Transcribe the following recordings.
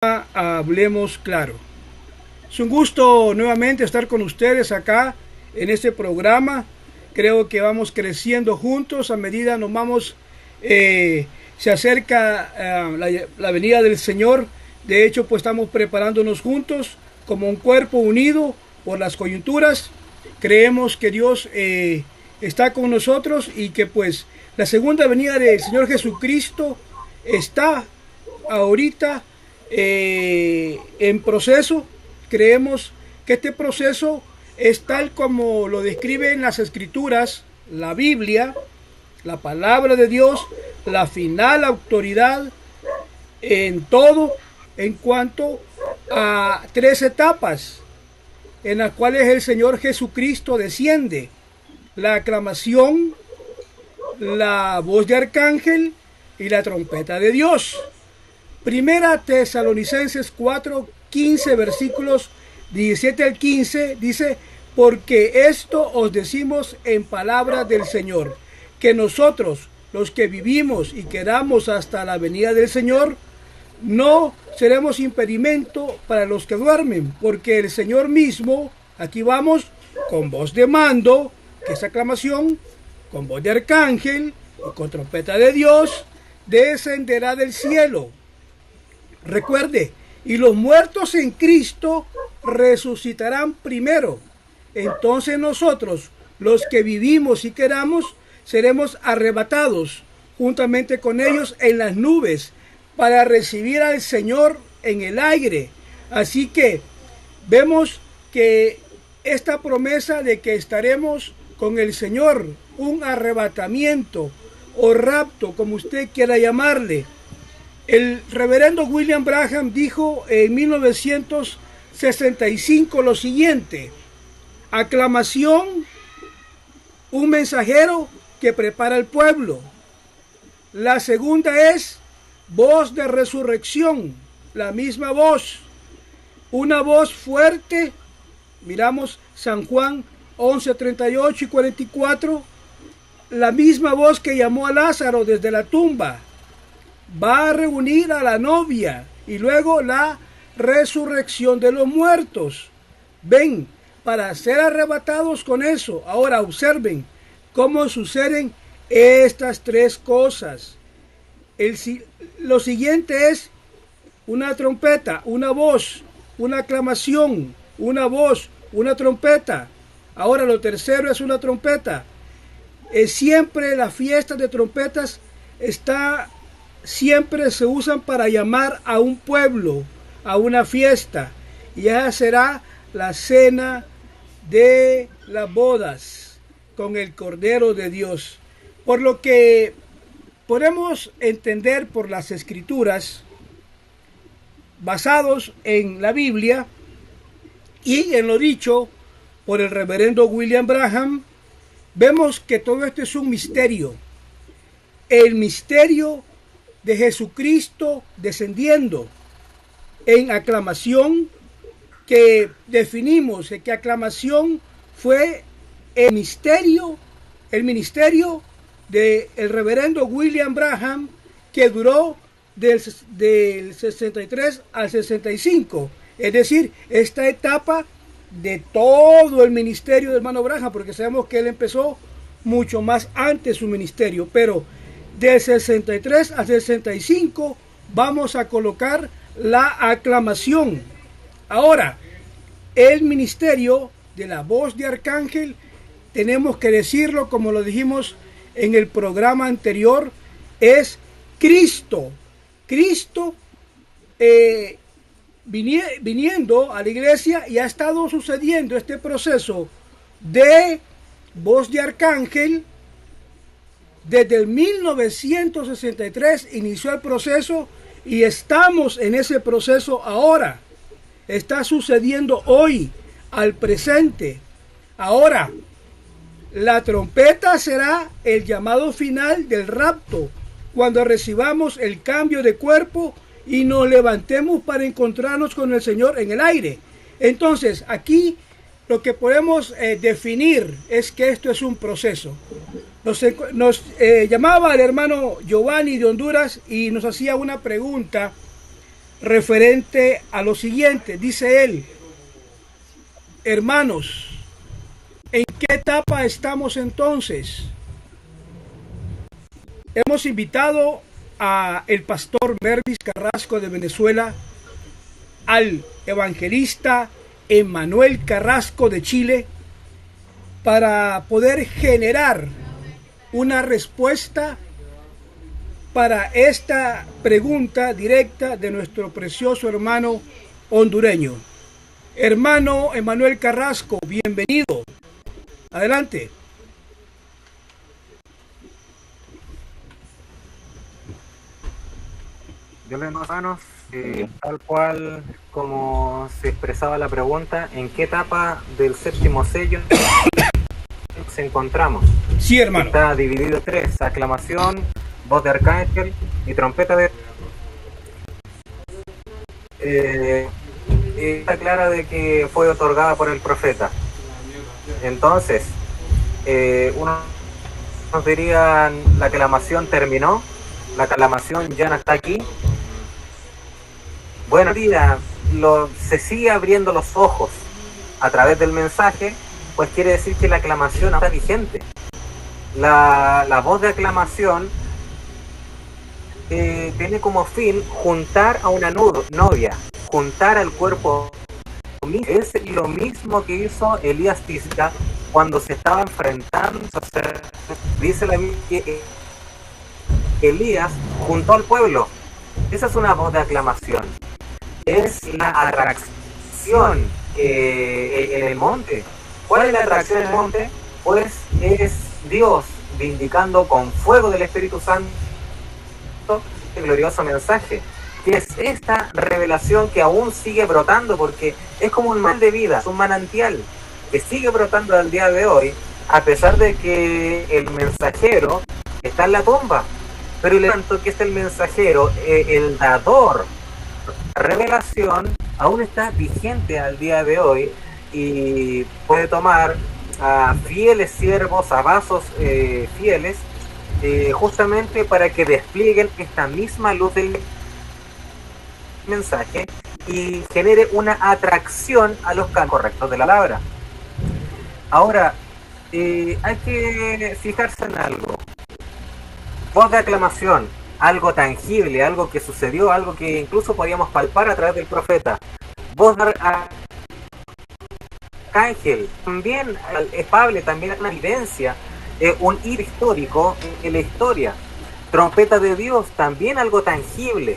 Hablemos Claro. Es un gusto nuevamente estar con ustedes acá en este programa. Creo que vamos creciendo juntos a medida nos vamos, se acerca la venida del Señor. De hecho, pues estamos preparándonos juntos como un cuerpo unido por las coyunturas. Creemos que Dios está con nosotros y que pues la segunda venida del Señor Jesucristo está ahorita en proceso. Creemos que este proceso es tal como lo describen las Escrituras, la Biblia, la palabra de Dios, la final autoridad en todo, en cuanto a tres etapas en las cuales el Señor Jesucristo desciende: la aclamación, la voz de arcángel y la trompeta de Dios. Primera Tesalonicenses 4:15, versículos 17 al 15, dice: porque esto os decimos en palabra del Señor, que nosotros, los que vivimos y quedamos hasta la venida del Señor, no seremos impedimento para los que duermen, porque el Señor mismo, aquí vamos, con voz de mando, que es aclamación, con voz de arcángel y con trompeta de Dios, descenderá del cielo. Recuerde, y los muertos en Cristo resucitarán primero. Entonces nosotros, los que vivimos y queramos, seremos arrebatados juntamente con ellos en las nubes para recibir al Señor en el aire. Así que vemos que esta promesa de que estaremos con el Señor, un arrebatamiento o rapto, como usted quiera llamarle. El reverendo William Branham dijo en 1965 lo siguiente: aclamación, un mensajero que prepara al pueblo. La segunda es voz de resurrección, la misma voz, una voz fuerte. Miramos San Juan 11:38 y 44, la misma voz que llamó a Lázaro desde la tumba. Va a reunir a la novia y luego la resurrección de los muertos. Ven, para ser arrebatados con eso. Ahora observen cómo suceden estas tres cosas. Lo siguiente es una trompeta, una voz, una aclamación, una voz, una trompeta. Ahora lo tercero es una trompeta. Siempre las fiestas de trompetas siempre se usan para llamar a un pueblo a una fiesta, y esa será la cena de las bodas con el Cordero de Dios. Por lo que podemos entender por las Escrituras, basados en la Biblia y en lo dicho por el reverendo William Branham, vemos que todo esto es un misterio. El misterio de Jesucristo descendiendo en aclamación, que definimos que aclamación fue el ministerio del reverendo William Branham, que duró del 63 al 65, es decir, esta etapa de todo el ministerio del hermano Branham, porque sabemos que él empezó mucho más antes su ministerio, pero del 63 al 65 vamos a colocar la aclamación. Ahora, el ministerio de la voz de arcángel, tenemos que decirlo como lo dijimos en el programa anterior, es Cristo. Cristo viniendo a la iglesia, y ha estado sucediendo este proceso de voz de arcángel. Desde el 1963 inició el proceso y estamos en ese proceso ahora. Está sucediendo hoy, al presente. Ahora, la trompeta será el llamado final del rapto, cuando recibamos el cambio de cuerpo y nos levantemos para encontrarnos con el Señor en el aire. Entonces, aquí lo que podemos definir es que esto es un proceso. Nos llamaba el hermano Giovanni de Honduras y nos hacía una pregunta referente a lo siguiente. Dice él: hermanos, ¿en qué etapa estamos entonces? Hemos invitado a el pastor Mervis Carrasco de Venezuela, al evangelista Emmanuel Carrasco de Chile, para poder generar una respuesta para esta pregunta directa de nuestro precioso hermano hondureño. Hermano Emmanuel Carrasco, bienvenido. Adelante. Dios les hermanos, tal cual como se expresaba la pregunta, ¿en qué etapa del séptimo sello nos encontramos? Sí, hermano. Está dividido en tres: aclamación, voz de arcángel y trompeta de... está clara de que fue otorgada por el profeta. Entonces, unos dirían, la aclamación terminó, la aclamación ya no está aquí. Bueno, se sigue abriendo los ojos a través del mensaje, pues quiere decir que la aclamación está vigente. La voz de aclamación tiene como fin juntar a una novia, juntar al cuerpo. Es lo mismo que hizo Elías Tisca cuando se estaba enfrentando. Dice la Biblia que Elías juntó al pueblo. Esa es una voz de aclamación. Es la atracción en el monte. ¿Cuál es la atracción en el monte? Pues es Dios vindicando con fuego del Espíritu Santo el glorioso mensaje, que es esta revelación que aún sigue brotando, porque es como un mal de vida, es un manantial que sigue brotando al día de hoy, a pesar de que el mensajero está en la tumba. Pero el tanto que es el mensajero, el dador, revelación, aún está vigente al día de hoy y puede tomar a fieles siervos, a vasos fieles, justamente para que desplieguen esta misma luz del mensaje y genere una atracción a los campos correctos de la palabra. Ahora, hay que fijarse en algo. Voz de aclamación, algo tangible, algo que sucedió, algo que incluso podíamos palpar a través del profeta. Voz de arcángel, también es palpable, también es una evidencia, un hito histórico en la historia. Trompeta de Dios, también algo tangible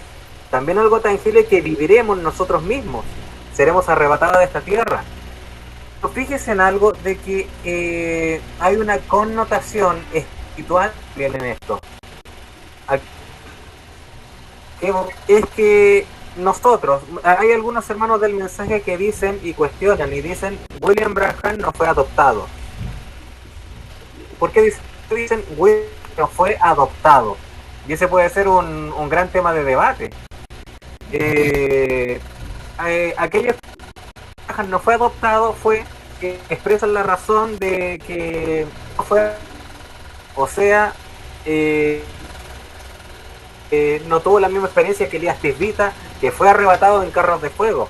que viviremos nosotros mismos, seremos arrebatados de esta tierra. Pero fíjese en algo de que hay una connotación espiritual bien en esto. Es que nosotros, hay algunos hermanos del mensaje que dicen y cuestionan y dicen, William Branham no fue adoptado. ¿Por qué dicen William no fue adoptado? Y ese puede ser un gran tema de debate. Aquellos que no fue adoptado fue que expresan la razón de que no fue, o sea, no tuvo la misma experiencia que Elías Tisbita, que fue arrebatado en carros de fuego.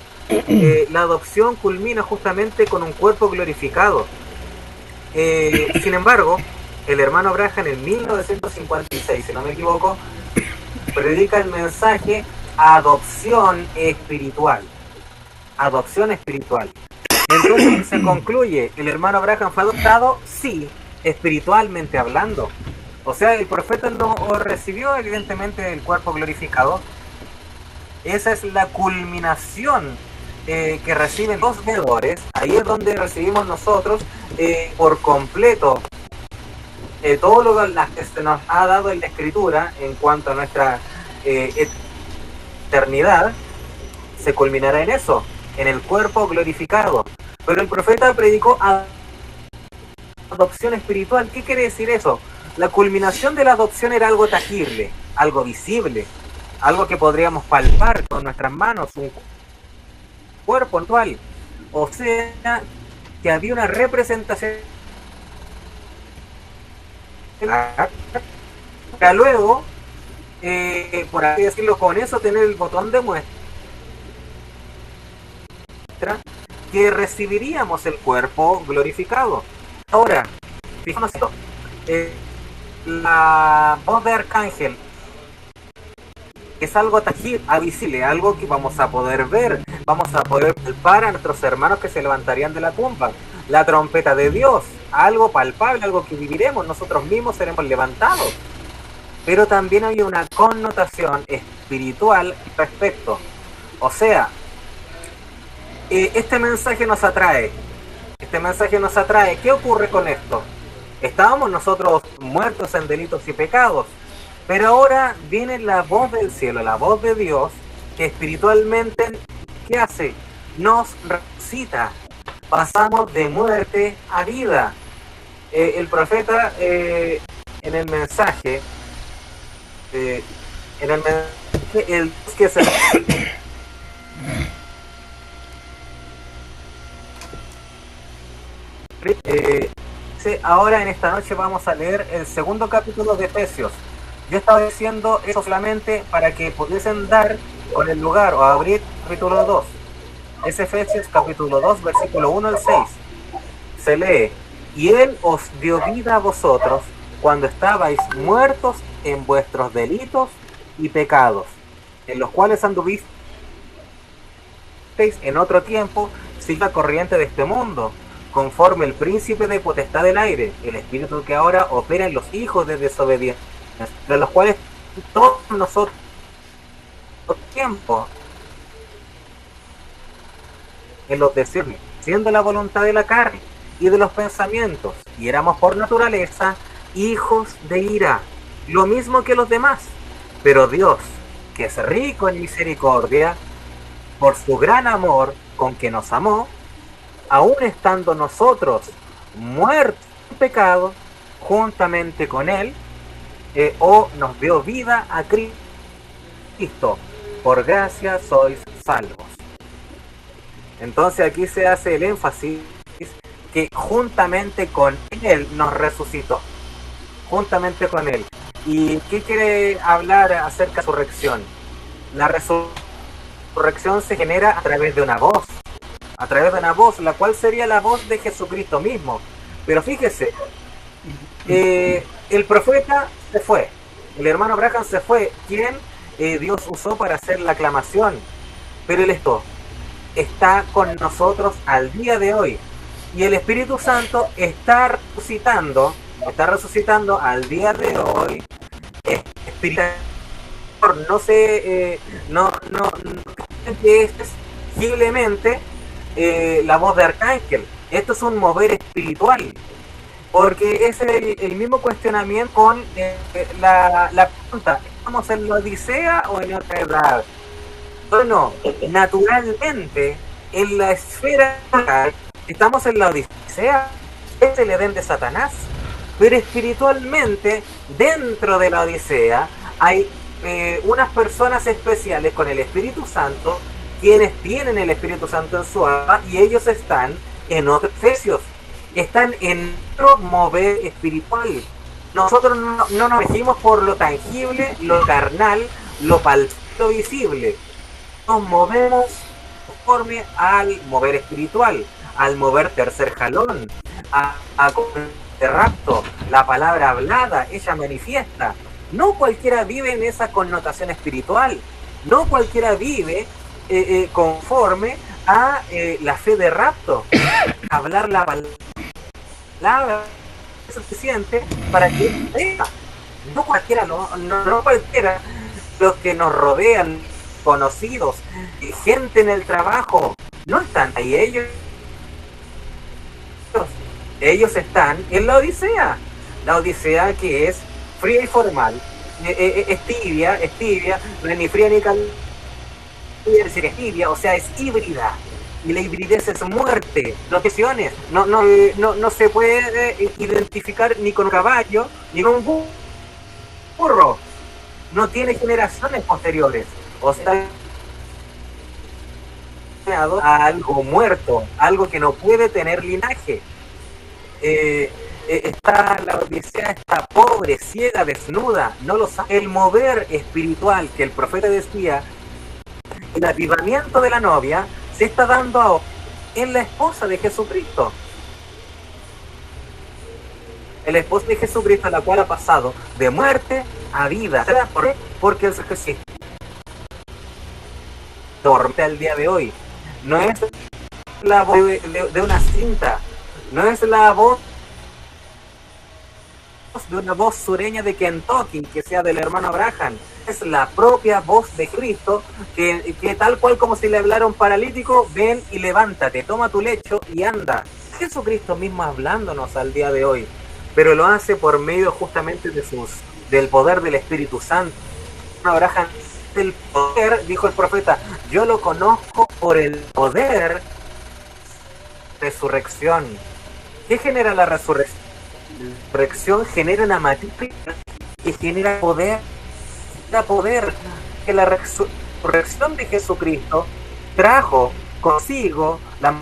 La adopción culmina justamente con un cuerpo glorificado. Sin embargo, el hermano Branham en 1956, si no me equivoco, predica el mensaje adopción espiritual. Adopción espiritual. Entonces se concluye, ¿el hermano Branham fue adoptado? Sí, espiritualmente hablando. O sea, el profeta no recibió evidentemente el cuerpo glorificado. Esa es la culminación que reciben los veedores. Ahí es donde recibimos nosotros por completo todo lo que se nos ha dado en la Escritura en cuanto a nuestra eternidad. Se culminará en eso, en el cuerpo glorificado. Pero el profeta predicó adopción espiritual. ¿Qué quiere decir eso? La culminación de la adopción era algo tangible, algo visible, algo que podríamos palpar con nuestras manos, un cuerpo actual. O sea, que había una representación para luego, por así decirlo, con eso tener el botón de muestra nuestra, que recibiríamos el cuerpo glorificado. Ahora, fíjanos esto, la voz de arcángel es algo tangible, visible, algo que vamos a poder ver, vamos a poder palpar a nuestros hermanos que se levantarían de la tumba. La trompeta de Dios, algo palpable, algo que viviremos, nosotros mismos seremos levantados. Pero también hay una connotación espiritual respecto. O sea, este mensaje nos atrae. ¿Qué ocurre con esto? Estábamos nosotros muertos en delitos y pecados, pero ahora viene la voz del cielo, la voz de Dios, que espiritualmente, ¿qué hace? Nos resucita. Pasamos de muerte a vida. El profeta en el mensaje, el que se ahora en esta noche vamos a leer el segundo capítulo de Efesios. Yo estaba diciendo eso solamente para que pudiesen dar con el lugar o abrir capítulo 2. Es Efesios capítulo 2, versículo 1 al 6. Se lee: y Él os dio vida a vosotros cuando estabais muertos en vuestros delitos y pecados, en los cuales anduvisteis en otro tiempo, sin la corriente de este mundo, conforme el príncipe de potestad del aire, el espíritu que ahora opera en los hijos de desobediencia, de los cuales todos nosotros tiempo en los deseos, siendo la voluntad de la carne y de los pensamientos, y éramos por naturaleza hijos de ira, lo mismo que los demás. Pero Dios, que es rico en misericordia, por su gran amor con que nos amó, aun estando nosotros muertos en pecado, juntamente con Él, nos dio vida a Cristo. Por gracia sois salvos. Entonces aquí se hace el énfasis que juntamente con Él nos resucitó. Juntamente con Él. ¿Y qué quiere hablar acerca de la resurrección? La resurrección se genera a través de una voz. A través de una voz, la cual sería la voz de Jesucristo mismo. Pero fíjese, el profeta se fue. El hermano Branham se fue. ¿Quién Dios usó para hacer la aclamación? Pero Él está con nosotros al día de hoy. Y el Espíritu Santo está resucitando al día de hoy. No sé, no es visiblemente la voz de arcángel. Esto es un mover espiritual, porque es el mismo cuestionamiento con la pregunta: ¿estamos en la Odisea o en otra edad? Bueno, naturalmente en la esfera estamos en la Odisea, es el Edén de Satanás, pero espiritualmente dentro de la Odisea hay unas personas especiales con el Espíritu Santo, quienes tienen el Espíritu Santo en su alma, y ellos están en otros Efesios, están en otro mover espiritual. Nosotros no nos regimos por lo tangible, lo carnal, lo palpable, lo visible. Nos movemos conforme al mover espiritual, al mover tercer jalón, a de rapto, la palabra hablada, ella manifiesta. No cualquiera vive en esa connotación espiritual, no cualquiera vive conforme a la fe de rapto. Hablar la palabra es suficiente para que no cualquiera, no cualquiera, los que nos rodean, conocidos, gente en el trabajo, no están ahí ellos están en la Odisea que es fría y formal, es tibia, no es ni fría ni caliente, es decir, es tibia, o sea, es híbrida, y la hibridez es muerte, no se puede identificar ni con un caballo, ni con un burro, no tiene generaciones posteriores, o sea, a algo muerto, algo que no puede tener linaje. La Odisea está pobre, ciega, desnuda, no lo sabe. El mover espiritual que el profeta decía, el avivamiento de la novia, se está dando ahora es la esposa de Jesucristo. El esposo de Jesucristo, la cual ha pasado de muerte a vida. ¿Por qué? Porque el Jesucristo dormita el día de hoy. No es la voz de una cinta, no es la voz de una voz sureña de Kentucky, que sea del hermano Abraham. Es la propia voz de Cristo, que tal cual como si le hablara a un paralítico, ven y levántate, toma tu lecho y anda. Jesucristo mismo hablándonos al día de hoy, pero lo hace por medio justamente del poder del Espíritu Santo. Abraham, el poder, dijo el profeta, yo lo conozco por el poder de resurrección. ¿Qué genera la resurrección? La resurrección genera una matriz que genera poder. Que la resurrección de Jesucristo trajo consigo la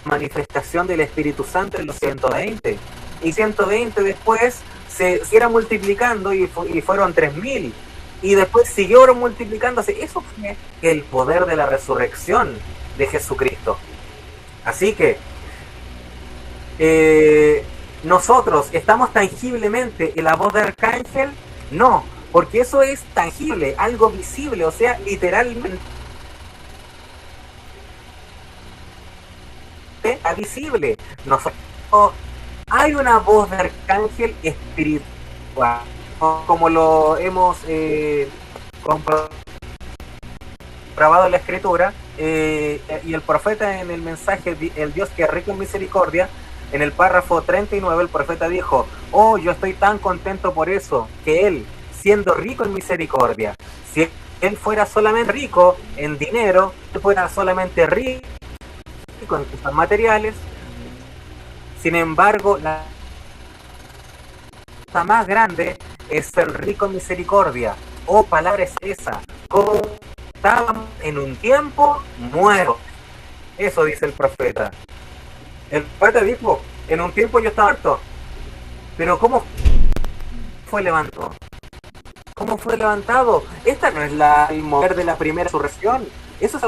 manifestación del Espíritu Santo en los 120. Y 120 después se siguieron multiplicando y fueron 3000. Y después siguieron multiplicándose. Eso fue el poder de la resurrección de Jesucristo. Así que nosotros estamos tangiblemente en la voz de Arcángel. No, porque eso es tangible, algo visible, o sea, literalmente visible. Nosotros, hay una voz de Arcángel espiritual, como lo hemos comprobado en la Escritura, y el profeta en el mensaje, el Dios que es rico en misericordia, en el párrafo 39, el profeta dijo, oh, yo estoy tan contento por eso, que él, siendo rico en misericordia, si él fuera solamente rico en dinero, él fuera solamente rico en cosas materiales, sin embargo, la cosa más grande es ser rico en misericordia. Oh, palabra es esa, como estábamos en un tiempo muerto. Eso dice el profeta. El profeta dijo, en un tiempo yo estaba muerto, pero ¿cómo fue levantado? ¿Cómo fue levantado? Esta no es el mover de la primera resurrección. Eso es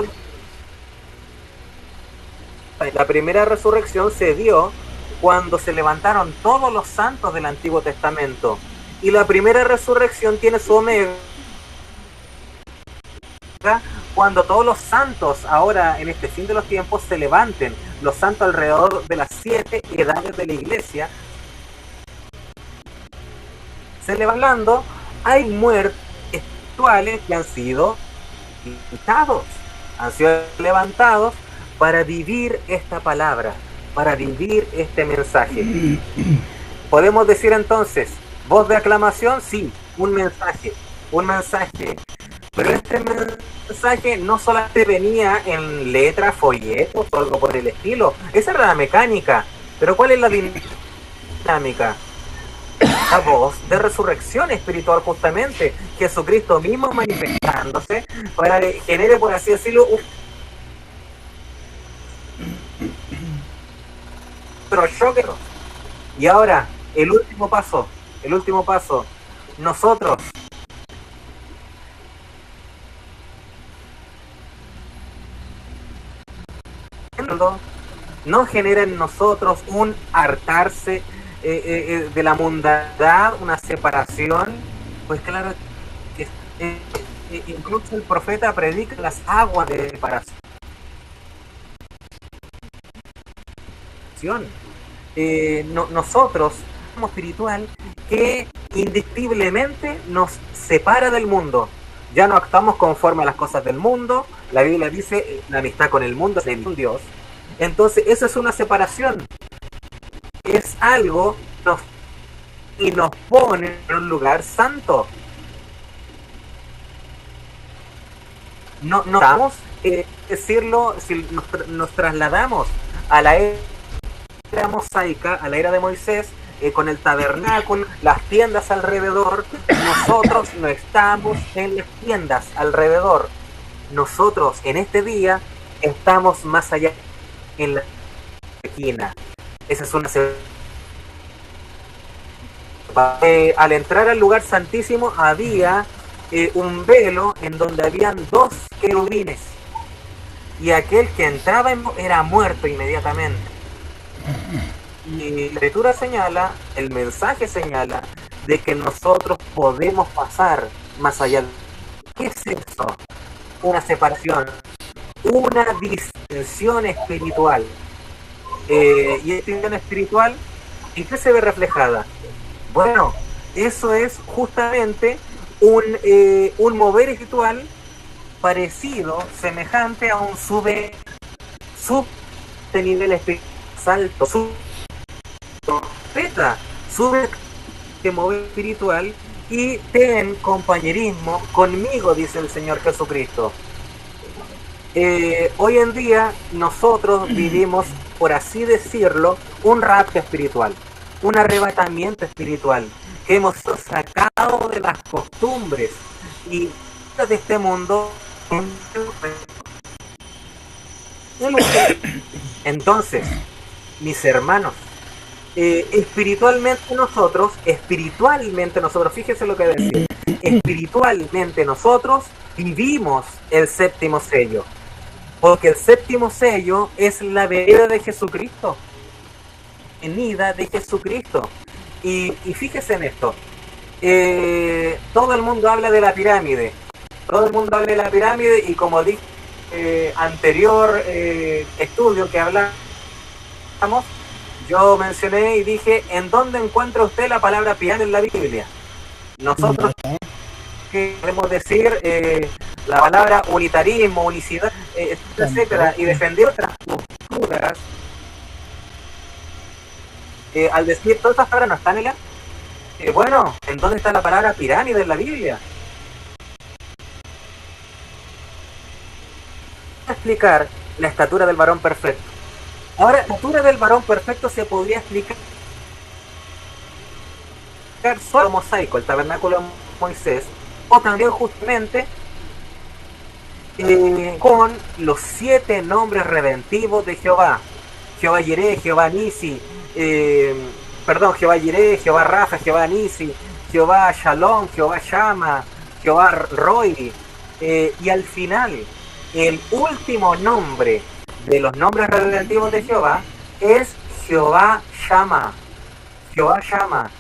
la primera resurrección se dio cuando se levantaron todos los santos del Antiguo Testamento. Y la primera resurrección tiene su omega cuando todos los santos ahora en este fin de los tiempos se levanten, los santos alrededor de las 7 edades de la iglesia se levantan, hay muertos espirituales que han sido levantados para vivir esta palabra, para vivir este mensaje. Podemos decir entonces, voz de aclamación, sí, un mensaje, pero este mensaje no solamente venía en letras, folletos o algo por el estilo, esa era la mecánica, pero ¿cuál es la dinámica? La voz de resurrección espiritual, justamente, Jesucristo mismo manifestándose para que genere, por así decirlo, otro choque. Y ahora, el último paso, nosotros no genera en nosotros un hartarse de la mundanidad, una separación. Pues claro que incluso el profeta predica las aguas de separación. Nosotros somos espiritual que indiscutiblemente nos separa del mundo. Ya no actuamos conforme a las cosas del mundo. La Biblia dice la amistad con el mundo es de un Dios. Entonces eso es una separación, es algo y nos pone en un lugar santo. No vamos decirlo, si nos trasladamos a la era mosaica, a la era de Moisés, con el tabernáculo, las tiendas alrededor. Nosotros no estamos en las tiendas alrededor. Nosotros en este día estamos más allá, en la esquina. Esa es una al entrar al lugar santísimo había un velo en donde habían 2 querubines. y aquel que entraba era muerto inmediatamente. Y la escritura señala, el mensaje señala, de que nosotros podemos pasar más allá. ¿Qué es eso? Una separación, una distinción espiritual. Y esta distinción espiritual, ¿en qué se ve reflejada? Bueno, eso es justamente un mover espiritual parecido, semejante a un sube nivel espiritual alto, sube que mover espiritual y ten compañerismo conmigo, dice el Señor Jesucristo. Hoy en día nosotros vivimos, por así decirlo, un rapto espiritual, un arrebatamiento espiritual, que hemos sacado de las costumbres y de este mundo. Entonces, mis hermanos, espiritualmente nosotros, fíjense lo que decir, espiritualmente nosotros vivimos el séptimo sello, porque el séptimo sello es la venida de Jesucristo, venida de Jesucristo. Y fíjese en esto, todo el mundo habla de la pirámide, y como dije anterior estudio que hablamos, yo mencioné y dije, ¿en dónde encuentra usted la palabra pirámide en la Biblia? Nosotros queremos decir la palabra unitarismo, unicidad, etcétera, y defender otras posturas. Al decir todas estas palabras no están en la... bueno, ¿en dónde está la palabra pirámide en la Biblia? Explicar la estatura del varón perfecto. Ahora, la estatura del varón perfecto se podría explicar solo mosaico, el tabernáculo de Moisés, o también justamente con los 7 nombres redentivos de Jehová: Jehová Jireh, Jehová Nisi, Jehová Jireh, Jehová Rafa, Jehová Nisi, Jehová Shalom, Jehová Shama, Jehová Roi, y al final el último nombre de los nombres redentivos de Jehová es Jehová Shama. Jehová Shama.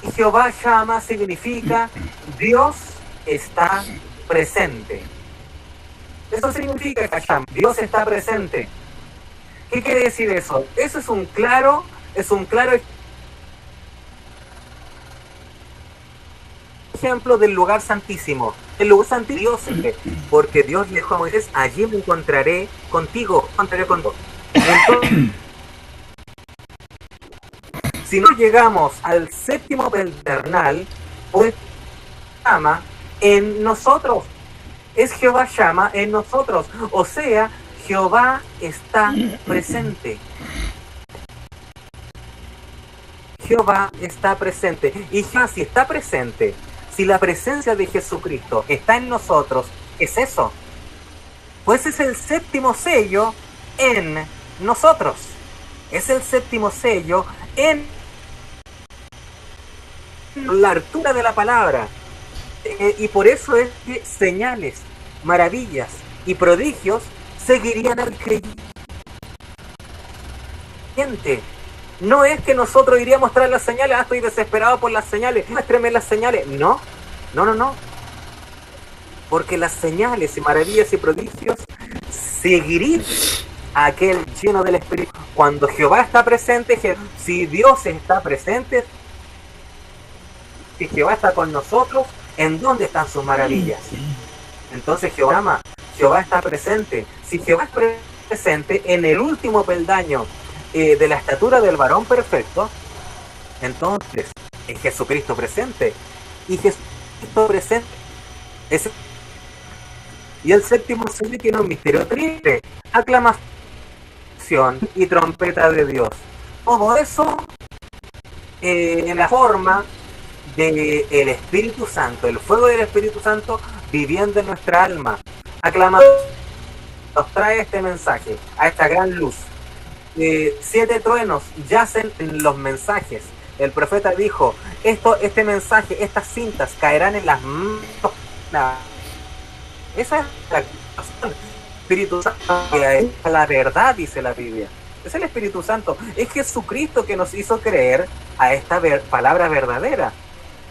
Y Jehová Shama significa Dios está presente. Eso significa Shama, Dios está presente. ¿Qué quiere decir eso? Eso es un claro ejemplo del lugar santísimo. El lugar santísimo, porque Dios le dijo a Moisés, allí me encontraré contigo. Entonces, si no llegamos al séptimo pedernal, pues llama en nosotros. Es Jehová llama en nosotros. O sea, Jehová está presente. Jehová está presente. Y Jehová, si está presente, si la presencia de Jesucristo está en nosotros, es eso. Pues es el séptimo sello en nosotros. Es el séptimo sello en la altura de la palabra. Y por eso es que señales, maravillas y prodigios seguirían al creyente. No es que nosotros iríamos tras las señales, estoy desesperado por las señales, muéstreme las señales. No. Porque las señales y maravillas y prodigios seguirían a aquel lleno del Espíritu. Cuando Jehová está presente, si Dios está presente, si Jehová está con nosotros, ¿en dónde están sus maravillas? Entonces Jehová está presente. Si Jehová está presente en el último peldaño de la estatura del varón perfecto, entonces es Jesucristo presente. Y Jesucristo presente es... Y el séptimo sello tiene un misterio triple: aclamación y trompeta de Dios. Todo eso en la forma del Espíritu Santo, el fuego del Espíritu Santo viviendo en nuestra alma. Aclamación nos trae este mensaje, a esta gran luz. 7 truenos yacen en los mensajes. El profeta dijo, este mensaje, estas cintas caerán en las manos. Esa es la aclamación. Espíritu Santo, que es la verdad, dice la Biblia. Es el Espíritu Santo. Es Jesucristo que nos hizo creer a esta palabra verdadera.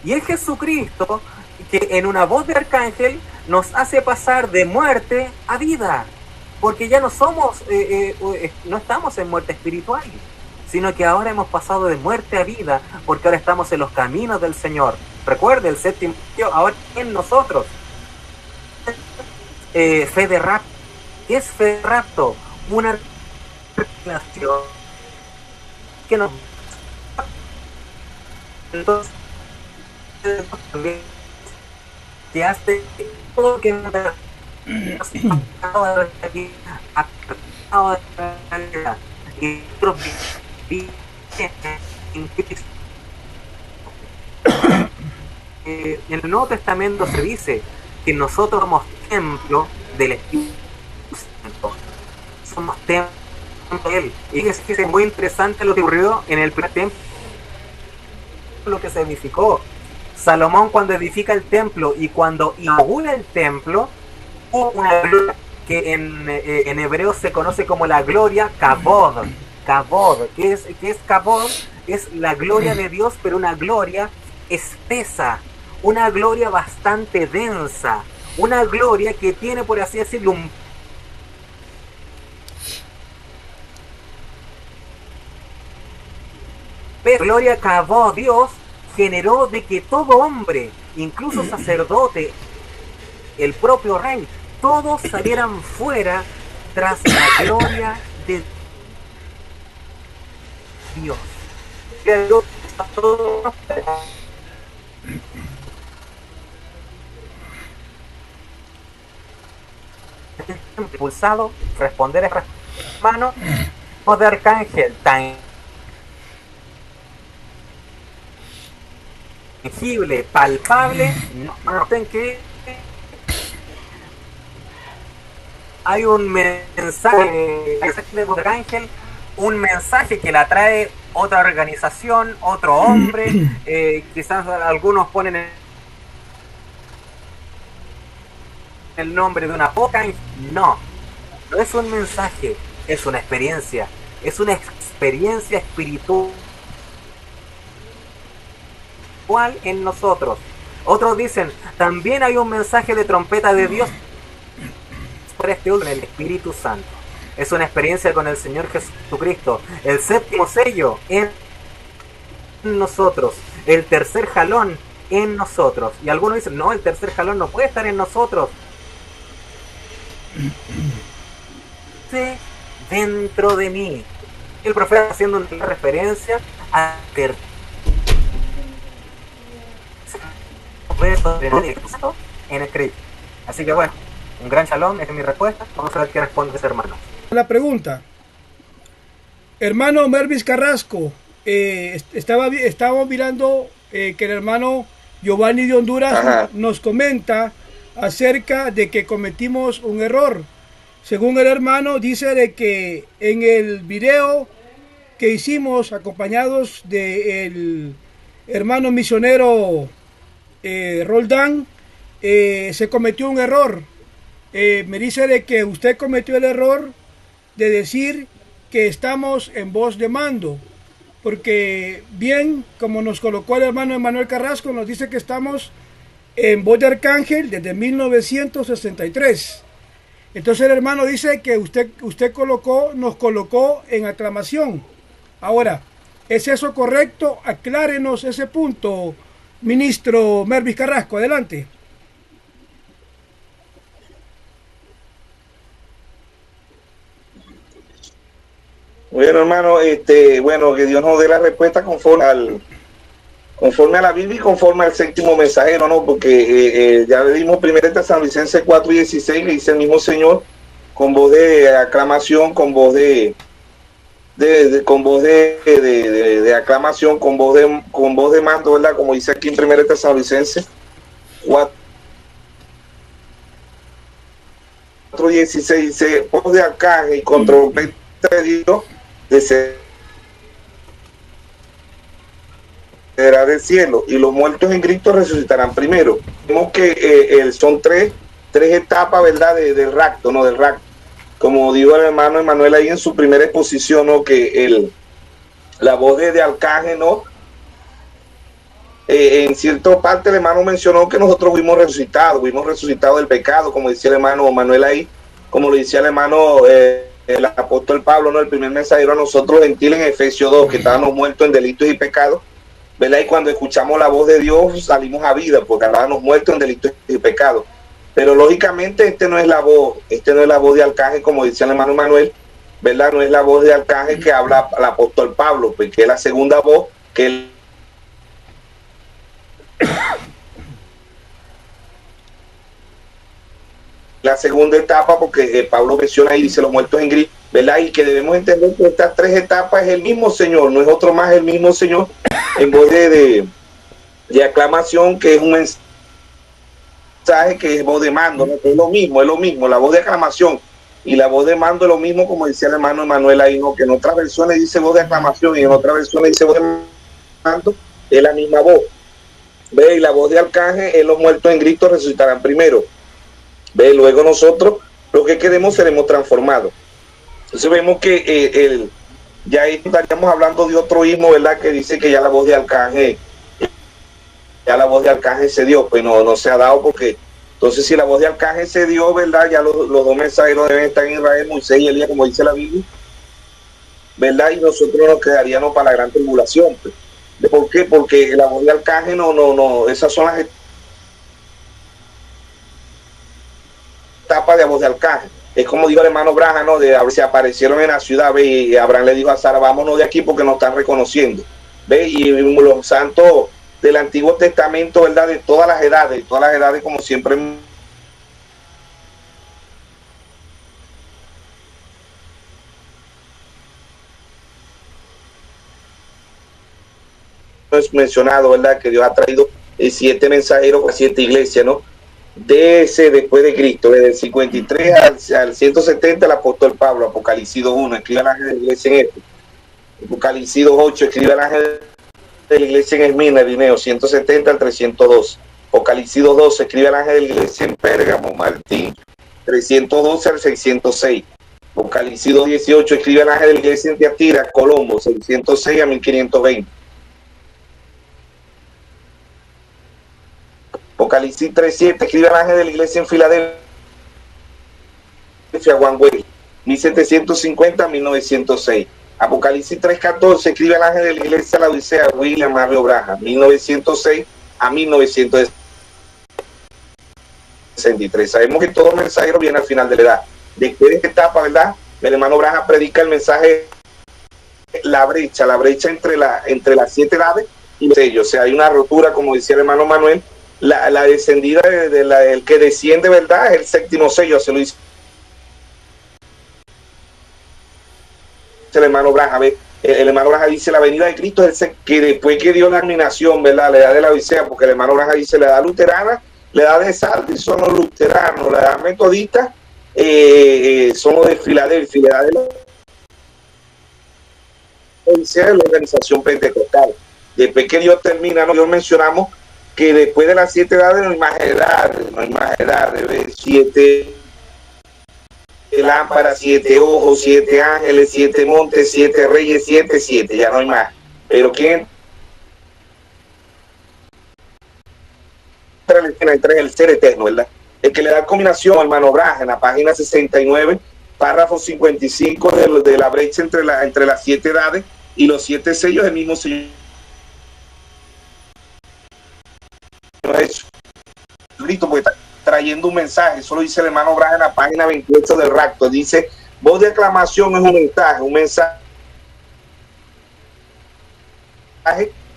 Y es Jesucristo que en una voz de arcángel nos hace pasar de muerte a vida. Porque ya no somos, no estamos en muerte espiritual, sino que ahora hemos pasado de muerte a vida, porque ahora estamos en los caminos del Señor. Recuerde, el séptimo ahora en nosotros. Fe de rapto. ¿Qué es fe de rapto? Una relación que nos... Entonces, te hace todo que en el Nuevo Testamento se dice que nosotros somos templo del Espíritu Santo, somos templo de Él. Y es que es muy interesante lo que ocurrió en el primer templo, lo que se edificó. Salomón, cuando edifica el templo y cuando inaugura el templo, hubo una gloria que en hebreo se conoce como la gloria Kabod. Kabod, ¿qué es Kabod? Es la gloria de Dios, pero una gloria espesa, una gloria bastante densa, una gloria que tiene, por así decirlo, un gloria Kabod. Dios generó de que todo hombre, incluso sacerdote, el propio rey, todos salieran fuera tras la gloria de Dios. Impulsado, responder a mano, voz de arcángel tangible, palpable, noten que hay un mensaje de voz de arcángel, un mensaje que la trae otra organización, otro hombre, quizás algunos ponen el nombre de una poca. No es un mensaje, es una experiencia espiritual en nosotros. Otros dicen, también hay un mensaje de trompeta de Dios por este último, el Espíritu Santo. Es una experiencia con el Señor Jesucristo. El séptimo sello en nosotros. El tercer jalón en nosotros. Y algunos dicen, no, el tercer jalón no puede estar en nosotros. Dentro de mí. El profeta haciendo una referencia a en escrito. Así que bueno, un gran shalom, esa es mi respuesta. Vamos a ver qué responde ese hermano. La pregunta, hermano Mervis Carrasco, estábamos mirando que el hermano Giovanni de Honduras nos comenta acerca de que cometimos un error. Según el hermano, dice de que en el video que hicimos acompañados del hermano misionero Roldán, se cometió un error. Me dice de que usted cometió el error de decir que estamos en voz de mando, porque bien como nos colocó el hermano Emanuel Carrasco, nos dice que estamos en voz de arcángel desde 1963. Entonces el hermano dice que usted nos colocó en aclamación. Ahora, ¿es eso correcto? Aclárenos ese punto, ministro Mervis Carrasco, adelante. Bueno, hermano, bueno, que Dios nos dé la respuesta conforme a la Biblia y conforme al séptimo mensajero, ¿no? Porque ya le dimos 1 Tesalonicenses 4:16, que dice el mismo Señor, con voz de aclamación, con voz de aclamación, con voz de mando, ¿verdad? Como dice aquí en 1 Tesalonicenses 4:16, dice voz de arcángel y con trompeta de Dios descenderá del cielo, y los muertos en Cristo resucitarán primero. Vemos que son tres etapas, ¿verdad? Del rapto, ¿no? Del rapto. como dijo el hermano Emanuel ahí en su primera exposición, ¿no? Que la voz de Arcángel, ¿no? En cierta parte el hermano mencionó que nosotros fuimos resucitados del pecado, como decía el hermano Manuel ahí, como lo decía el hermano el apóstol Pablo, ¿no? El primer mensajero a nosotros gentiles en Efesios 2, que estábamos muertos en delitos y pecados, ¿verdad? Y cuando escuchamos la voz de Dios salimos a vida, porque estábamos muertos en delitos y pecados. Pero lógicamente este no es la voz de Arcángel, como decía el hermano Manuel, ¿verdad? No es la voz de Arcángel que habla el apóstol Pablo, porque es la segunda voz que él la segunda etapa, porque Pablo menciona ahí, dice los muertos en gris, ¿verdad? Y que debemos entender que estas tres etapas es el mismo Señor, no es otro más, el mismo Señor, en voz de aclamación, que es un mensaje que es voz de mando, ¿no? Es lo mismo, la voz de aclamación y la voz de mando es lo mismo, como decía el hermano Emanuel ahí, ¿no? Que en otras versiones dice voz de aclamación y en otras versiones dice voz de mando, es la misma voz. Ve, y la voz de Arcángel es los muertos en Cristo resucitarán primero. Ve, luego nosotros, lo que queremos, seremos transformados. Entonces vemos que ya estaríamos hablando de otro himno, ¿verdad? Que dice que ya la voz de Arcángel se dio, pues no se ha dado, porque entonces si la voz de Arcángel se dio, ¿verdad? Ya los dos mensajeros deben estar en Israel, Moisés y Elías, como dice la Biblia, ¿verdad? Y nosotros nos quedaríamos para la gran tribulación, pues. ¿Por qué? Porque la voz de Arcángel esas son las etapas de la voz de Arcángel. Es como dijo el hermano Branham, ¿no? Se aparecieron en la ciudad, ¿ve? Y Abraham le dijo a Sara, vámonos de aquí porque nos están reconociendo, ¿ve? Y los santos del Antiguo Testamento, ¿verdad? De todas las edades, como siempre es mencionado, ¿verdad? Que Dios ha traído 7 mensajeros a 7 iglesias, ¿no? Después de Cristo, desde el 53 al 170, el apóstol Pablo, Apocalipsis 2:1, escribe el ángel de la iglesia en Éfeso. Apocalipsis 2:8, escribe el ángel de la iglesia en Esmirna, Irineo, 170 al 302. Apocalipsis 2:12, escribe el ángel de la iglesia en Pérgamo, Martín, 312 al 606. Apocalipsis 2:18, escribe el ángel de la iglesia en Tiatira, Colombo, 606 a 1520. Apocalipsis 3:7, escribe el ángel de la iglesia en Filadelfia, Juan Wesley, 1750 a 1906. Apocalipsis 3:14, escribe el ángel de la iglesia de la Odisea, William Mario Branham, 1906 a 1963. Sabemos que todo mensajero viene al final de la edad. Después de esta etapa, ¿verdad? El hermano Branham predica el mensaje, la brecha entre las 7 edades y los sellos. O sea, hay una rotura, como decía el hermano Manuel. La descendida el que desciende, ¿verdad? Es el 7º sello, se lo dice el hermano Branham. El hermano Branham dice la venida de Cristo es que después que dio la dominación, ¿verdad? La edad de la Odisea, porque el hermano Branham dice la edad luterana, la edad de Sardis son los luteranos, la edad metodista son los de Filadelfia, la edad de la Odisea es la organización pentecostal. Después que Dios termina, nosotros mencionamos que después de las 7 edades no hay más edades, 7 lámparas, 7 ojos, 7 ángeles, 7 montes, 7 reyes, 7, ya no hay más. Pero ¿quién entra en el ser eterno, ¿verdad? El que le da combinación, hermano Branham, en la página 69, párrafo 55 de la brecha entre las 7 edades y los 7 sellos, el mismo Señor. Eso. Listo, pues trayendo un mensaje, eso lo dice el hermano Branham en la página 28 del Rapto. Dice, voz de aclamación es un mensaje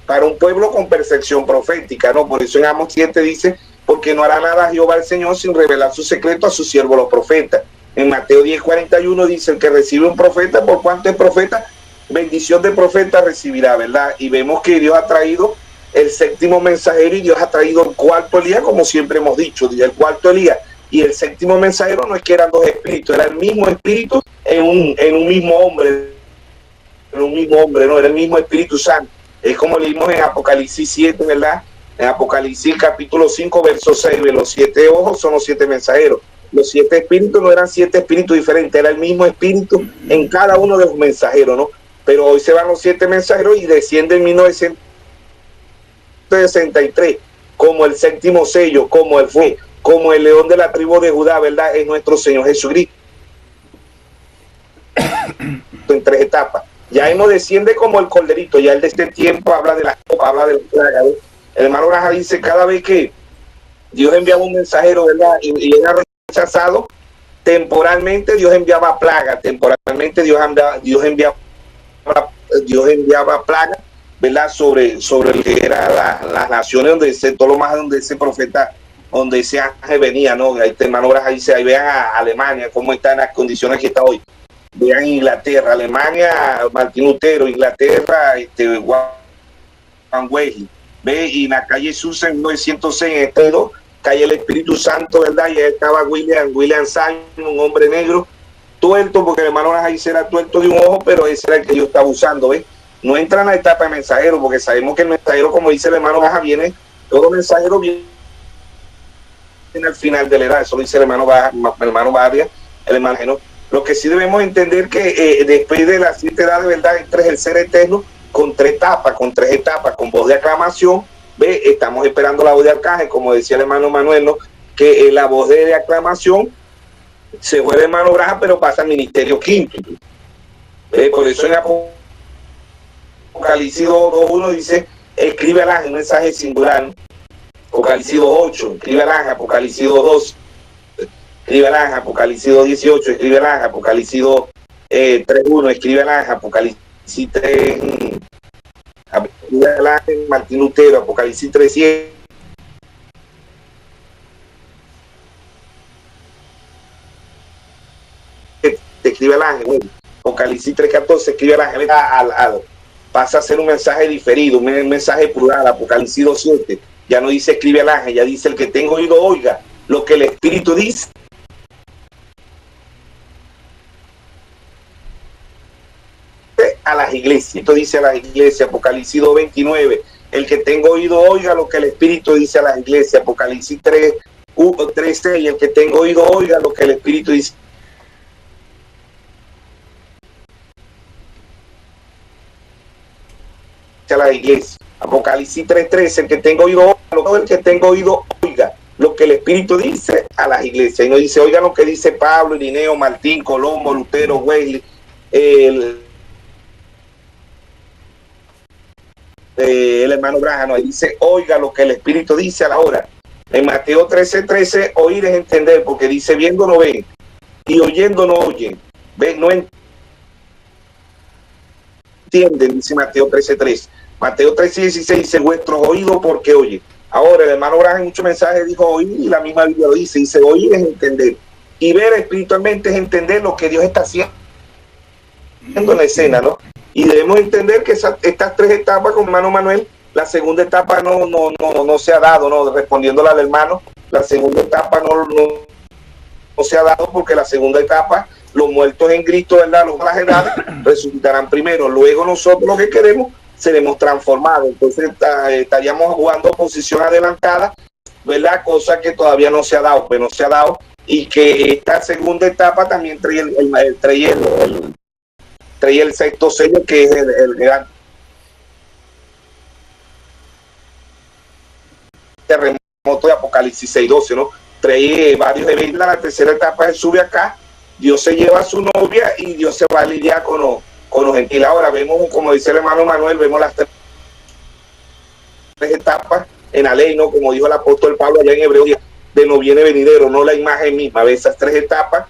para un pueblo con percepción profética, ¿no? Por eso en Amos 7 dice, porque no hará nada Jehová el Señor sin revelar su secreto a sus siervos los profetas. En Mateo 10:41 dice, el que recibe un profeta, por cuanto es profeta, bendición de profeta recibirá, ¿verdad? Y vemos que Dios ha traído el 7º mensajero y Dios ha traído el 4º Elías, como siempre hemos dicho, el 4º Elías y el 7º mensajero no es que eran 2 espíritus, era el mismo espíritu en un mismo hombre, no era el mismo Espíritu Santo. Es como leímos en Apocalipsis 7, ¿verdad? En Apocalipsis capítulo 5, verso 6, los 7 ojos son los 7 mensajeros. los 7 espíritus no eran 7 espíritus diferentes, era el mismo espíritu en cada uno de los mensajeros, ¿no? Pero hoy se van los 7 mensajeros y desciende en 1963 como el 7º sello, como el fue, como el león de la tribu de Judá, ¿verdad? Es nuestro Señor Jesucristo. En 3 etapas. Ya Él no desciende como el corderito, ya Él de este tiempo habla de la copa, habla de la plaga, ¿ves? El hermano Braja dice, cada vez que Dios enviaba un mensajero, ¿verdad? Y era rechazado, temporalmente Dios enviaba plaga, temporalmente Dios enviaba plaga, ¿verdad? Sobre lo que era las naciones donde todo lo más donde ese profeta, donde ese ángel venía, ¿no? Este hermano Braja dice, ahí vean a Alemania, cómo está en las condiciones que está hoy. Vean Inglaterra, Alemania, Martín Lutero, Inglaterra, Juan Wesley, ve, y en la calle Susa en 1906, en este 2, calle el Espíritu Santo, ¿verdad? Y ahí estaba William Simon, un hombre negro, tuerto, porque el hermano Braja dice era tuerto de un ojo, pero ese era el que Dios estaba usando, ¿ves? No entra en la etapa de mensajero, porque sabemos que el mensajero, como dice el hermano Braja, viene, todo mensajero viene al final de la edad, eso lo dice el hermano Barria, el hermano. Lo que sí debemos entender que después de las 7 edades, ¿verdad? Entre el ser eterno, con 3 etapas, con voz de aclamación, ¿ve? Estamos esperando la voz de arcángel, como decía el hermano Manuel, ¿no? Que la voz de aclamación se fue el hermano Braja, pero pasa al ministerio quinto. Por eso en Apocalipsis 2.1 dice, escribe al ángel, un mensaje singular, ¿no? Apocalipsis 2.8, escribe al ángel, Apocalipsis 2.12, escribe al ángel, Apocalipsis 2.18, escribe al ángel, Apocalipsis 3.1, escribe al ángel, Apocalipsis 3, escribe al ángel, Martín Lutero, Apocalipsis 3.7, escribe al ángel, bueno, Apocalipsis 3.14, escribe al ángel, pasa a ser un mensaje diferido, un mensaje plural, Apocalipsis 2.7, ya no dice escribe al ángel, ya dice el que tenga oído oiga lo que el Espíritu dice a las iglesias. Esto dice a las iglesias, Apocalipsis 2.29, el que tenga oído oiga lo que el Espíritu dice a las iglesias, Apocalipsis 3.6, el que tenga oído oiga lo que el Espíritu dice a las iglesias, Apocalipsis 3.13, el que tenga oído oiga lo que el Espíritu dice a las iglesias. Y no dice oiga lo que dice Pablo, Irineo, Martín, Colombo, Lutero, Wesley, el hermano Braja, no, dice oiga lo que el Espíritu dice a la hora. En Mateo 13:13, oír es entender, porque dice viendo no ven y oyendo no oyen, ven no entienden, dice Mateo 13:13. Mateo 13:16 dice vuestros oídos porque oyen. Ahora el hermano Braja en muchos mensajes dijo oír, y la misma Biblia lo dice oír es entender, y ver espiritualmente es entender lo que Dios está haciendo en la escena, ¿no? Y debemos entender que estas 3 etapas, con hermano Manuel, la segunda etapa no se ha dado, ¿no? Respondiéndole al hermano, la segunda etapa no se ha dado, porque la segunda etapa, los muertos en Cristo, ¿verdad? Los malas edades resucitarán primero, luego nosotros lo que queremos seremos transformados, entonces estaríamos jugando posición adelantada, ¿verdad? Cosa que todavía no se ha dado, pero no se ha dado, y que esta segunda etapa también trae el 6º sello, que es el gran terremoto de Apocalipsis 6.12, ¿no? Trae varios eventos. La tercera etapa él sube acá, Dios se lleva a su novia y Dios se va a lidiar con los gentiles. Ahora vemos, como dice el hermano Manuel, vemos las 3 etapas en la ley, ¿no? Como dijo el apóstol Pablo allá en Hebreos, de no viene venidero, no la imagen misma. Esas 3 etapas,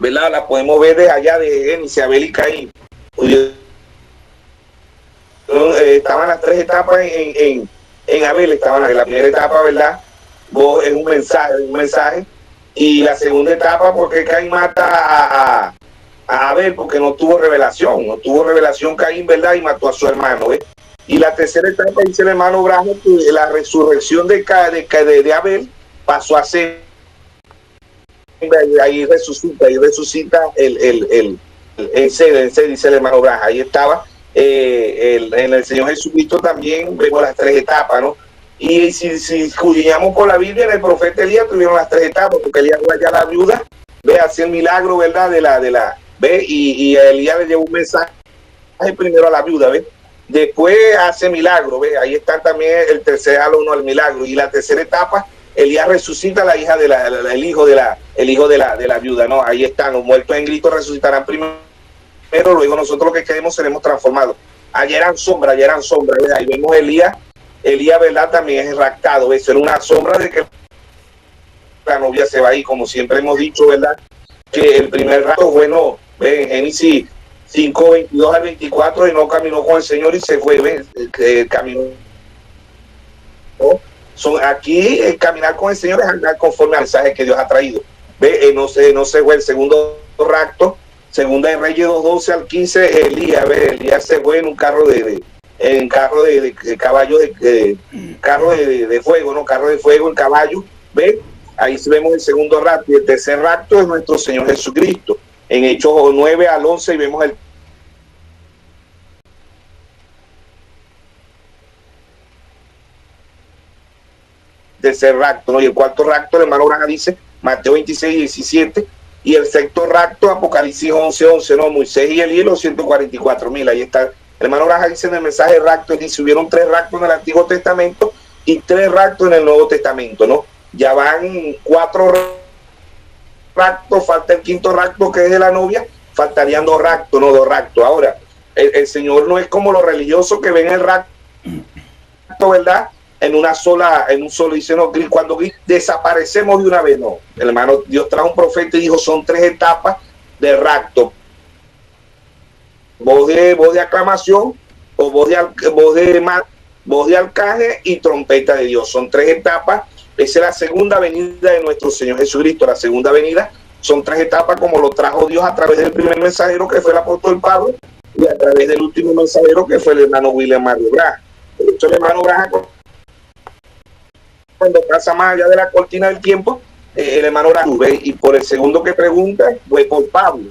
¿verdad? Las podemos ver desde allá de Génesis, Abel y Caín. Estaban las 3 etapas en Abel, estaban en la primera etapa, ¿verdad? Es un mensaje, y la segunda etapa porque Caín mata a Abel, porque no tuvo revelación Caín, ¿verdad? Y mató a su hermano, ¿ves? Y la tercera etapa dice el hermano Braja que la resurrección de Abel pasó a ser, ahí resucita el sede, dice el hermano Braja. Ahí estaba en el Señor Jesucristo también vemos las 3 etapas, ¿no? Y si escudriñamos con la Biblia, en el profeta Elías tuvieron las 3 etapas, porque Elías fue allá a la viuda, ve, hacia el milagro, ¿verdad? Ve, y Elías le llevó un mensaje primero a la viuda, ve. Después hace milagro, ve, ahí está también el tercer alumno al milagro. Y la tercera etapa, Elías resucita a la hija el hijo de la viuda, ¿no? Ahí están, los muertos en Cristo resucitarán primero, luego nosotros los que quedemos seremos transformados. Ayer eran sombras, ¿verdad? Ahí vemos Elías, ¿verdad? También es raptado, ¿ves? Era una sombra de que la novia se va ahí, como siempre hemos dicho, ¿verdad? Que el primer rapto, bueno, en Génesis 5, 22 al 24, y no caminó con el Señor y se fue, ¿ves? Caminó. Aquí caminar con el Señor es andar conforme al mensaje que Dios ha traído. ¿Ves? No se fue el segundo rapto, segunda de Reyes 2:12 al 15, Elías, ¿ves? Elías se fue en un carro de caballo, carro de fuego, ¿no? Carro de fuego en caballo, ¿ves? Ahí vemos el segundo rapto, y el tercer rapto es nuestro Señor Jesucristo. En Hechos 9 al 11 y vemos el tercer rapto, ¿no? Y el cuarto rapto, el hermano Branham dice, Mateo 26, 17, y el sexto rapto, Apocalipsis 11, 11, ¿no? Moisés y Elías, los 144,000, ahí está. El hermano Branham dice en el mensaje rapto, dice, hubieron 3 raptos en el Antiguo Testamento y 3 raptos en el Nuevo Testamento, ¿no? Ya van 4 raptos, falta el quinto rapto que es de la novia, faltarían 2 raptos, no 2 raptos. Ahora, el Señor no es como los religiosos que ven el rapto, ¿verdad? En un solo, dice, no, cuando desaparecemos de una vez, no. El hermano, Dios trajo un profeta y dijo, son 3 etapas de rapto. Voz de aclamación, o voz de arcángel y trompeta de Dios. Son 3 etapas. Esa es la segunda venida de nuestro Señor Jesucristo. La segunda venida son 3 etapas, como lo trajo Dios a través del primer mensajero, que fue el apóstol Pablo, y a través del último mensajero, que fue el hermano William Mario Branham. De hecho, el hermano Branham, cuando pasa más allá de la cortina del tiempo, el hermano Branham, y por el segundo que pregunta, fue por Pablo.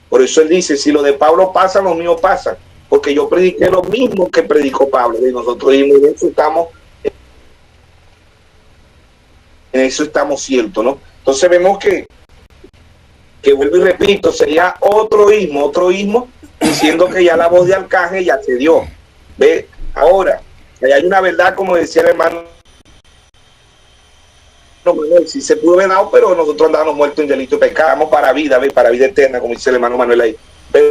Por eso él dice, si lo de Pablo pasa, los míos pasan, porque yo prediqué lo mismo que predicó Pablo, y nosotros dijimos, en eso estamos ciertos, ¿no? Entonces vemos que vuelvo y repito, sería otro ismo, diciendo que ya la voz de arcángel ya se dio. ¿Ve? Ahora, hay una verdad, como decía el hermano Manuel, sí se pudo haber dado, pero nosotros andábamos muertos en delito y pecado, vamos para vida, ¿ve? Para vida eterna, como dice el hermano Manuel ahí. Pero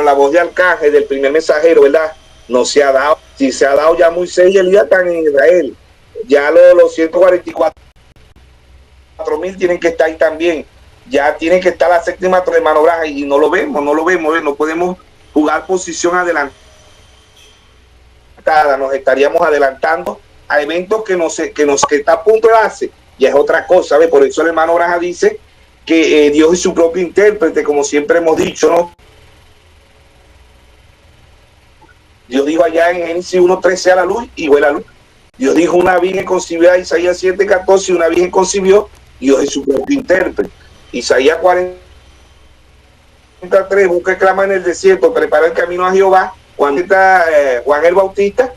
la voz de arcángel del primer mensajero, ¿verdad? No se ha dado. Si se ha dado, ya Moisés y Elías están en Israel. Ya los 144,000 tienen que estar ahí también. Ya tienen que estar la séptima hermano Branham, y no lo vemos, no podemos jugar posición adelantada, nos estaríamos adelantando a eventos que está a punto de darse. Ya es otra cosa, ¿ve? Por eso el hermano Branham dice que Dios es su propio intérprete, como siempre hemos dicho, ¿no? Dios dijo allá en Génesis 1:13 a la luz y fue la luz. Dios dijo, una virgen concibió, Isaías 7:14, y una virgen concibió, Dios es su propio intérprete. Isaías 43, busca y clama en el desierto, prepara el camino a Jehová. Juan el Bautista,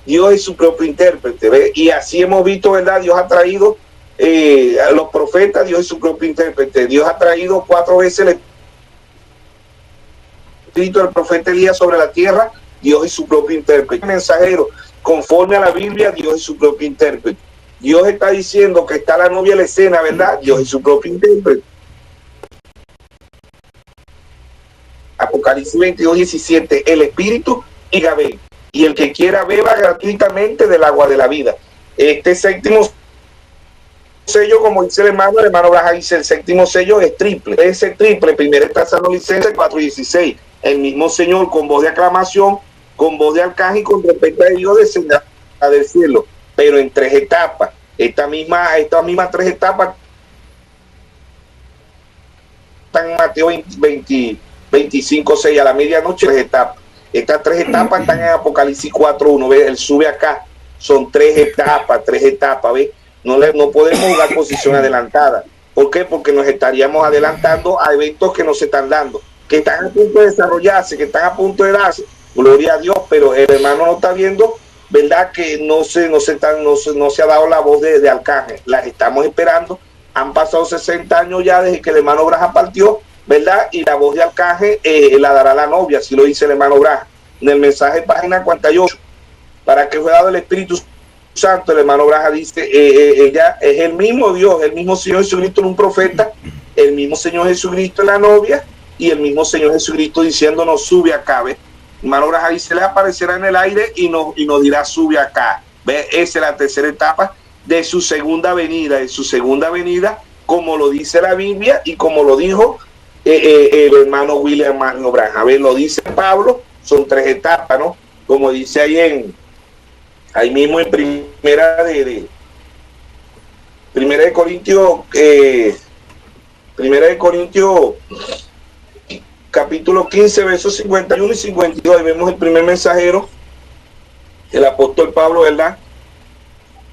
Dios es su propio intérprete, ¿ve? Y así hemos visto, ¿verdad? Dios ha traído a los profetas, Dios es su propio intérprete. Dios ha traído 4 veces el espíritu del profeta Elías sobre la tierra, Dios es su propio intérprete. Mensajero, conforme a la Biblia, Dios es su propio intérprete. Dios está diciendo que está la novia en la escena, ¿verdad? Dios es su propio intérprete. Apocalipsis 22:17, el Espíritu y Gabel, y el que quiera beba gratuitamente del agua de la vida. Este séptimo sello, como dice el hermano Branham dice, el séptimo sello es triple. Ese triple, primero está Tesalonicenses 4:16, el mismo Señor con voz de aclamación, con voz de arcángel y con trompeta de Dios descenderá del cielo, pero en 3 etapas. Estas mismas 3 etapas están en Mateo 25:6, a la medianoche 3 etapas. Estas 3 etapas están en Apocalipsis 4:1, ¿ve? Él sube acá, son 3 etapas, ¿ve? No podemos jugar posición adelantada. ¿Por qué? Porque nos estaríamos adelantando a eventos que no se están dando, que están a punto de desarrollarse, que están a punto de darse. Gloria a Dios, pero el hermano no está viendo ¿verdad? Que no se ha dado la voz de Arcángel. Las estamos esperando. Han pasado 60 años ya desde que el hermano Braja partió, ¿verdad? Y la voz de Arcángel la dará la novia, así lo dice el hermano Braja. En el mensaje página 48, para que fue dado el Espíritu Santo, el hermano Braja dice, ella es el mismo Dios, el mismo Señor Jesucristo en un profeta, el mismo Señor Jesucristo en la novia, y el mismo Señor Jesucristo diciéndonos, sube acá, ¿ves? Hermano Braja dice, le aparecerá en el aire y nos dirá, sube acá. ¿Ves? Esa es la tercera etapa de su segunda venida, como lo dice la Biblia y como lo dijo el hermano William Mario Branham. A ver, lo dice Pablo, son 3 etapas, ¿no? Como dice ahí mismo en primera de Corintios capítulo 15, versos 51 y 52, ahí vemos el primer mensajero, el apóstol Pablo, ¿verdad?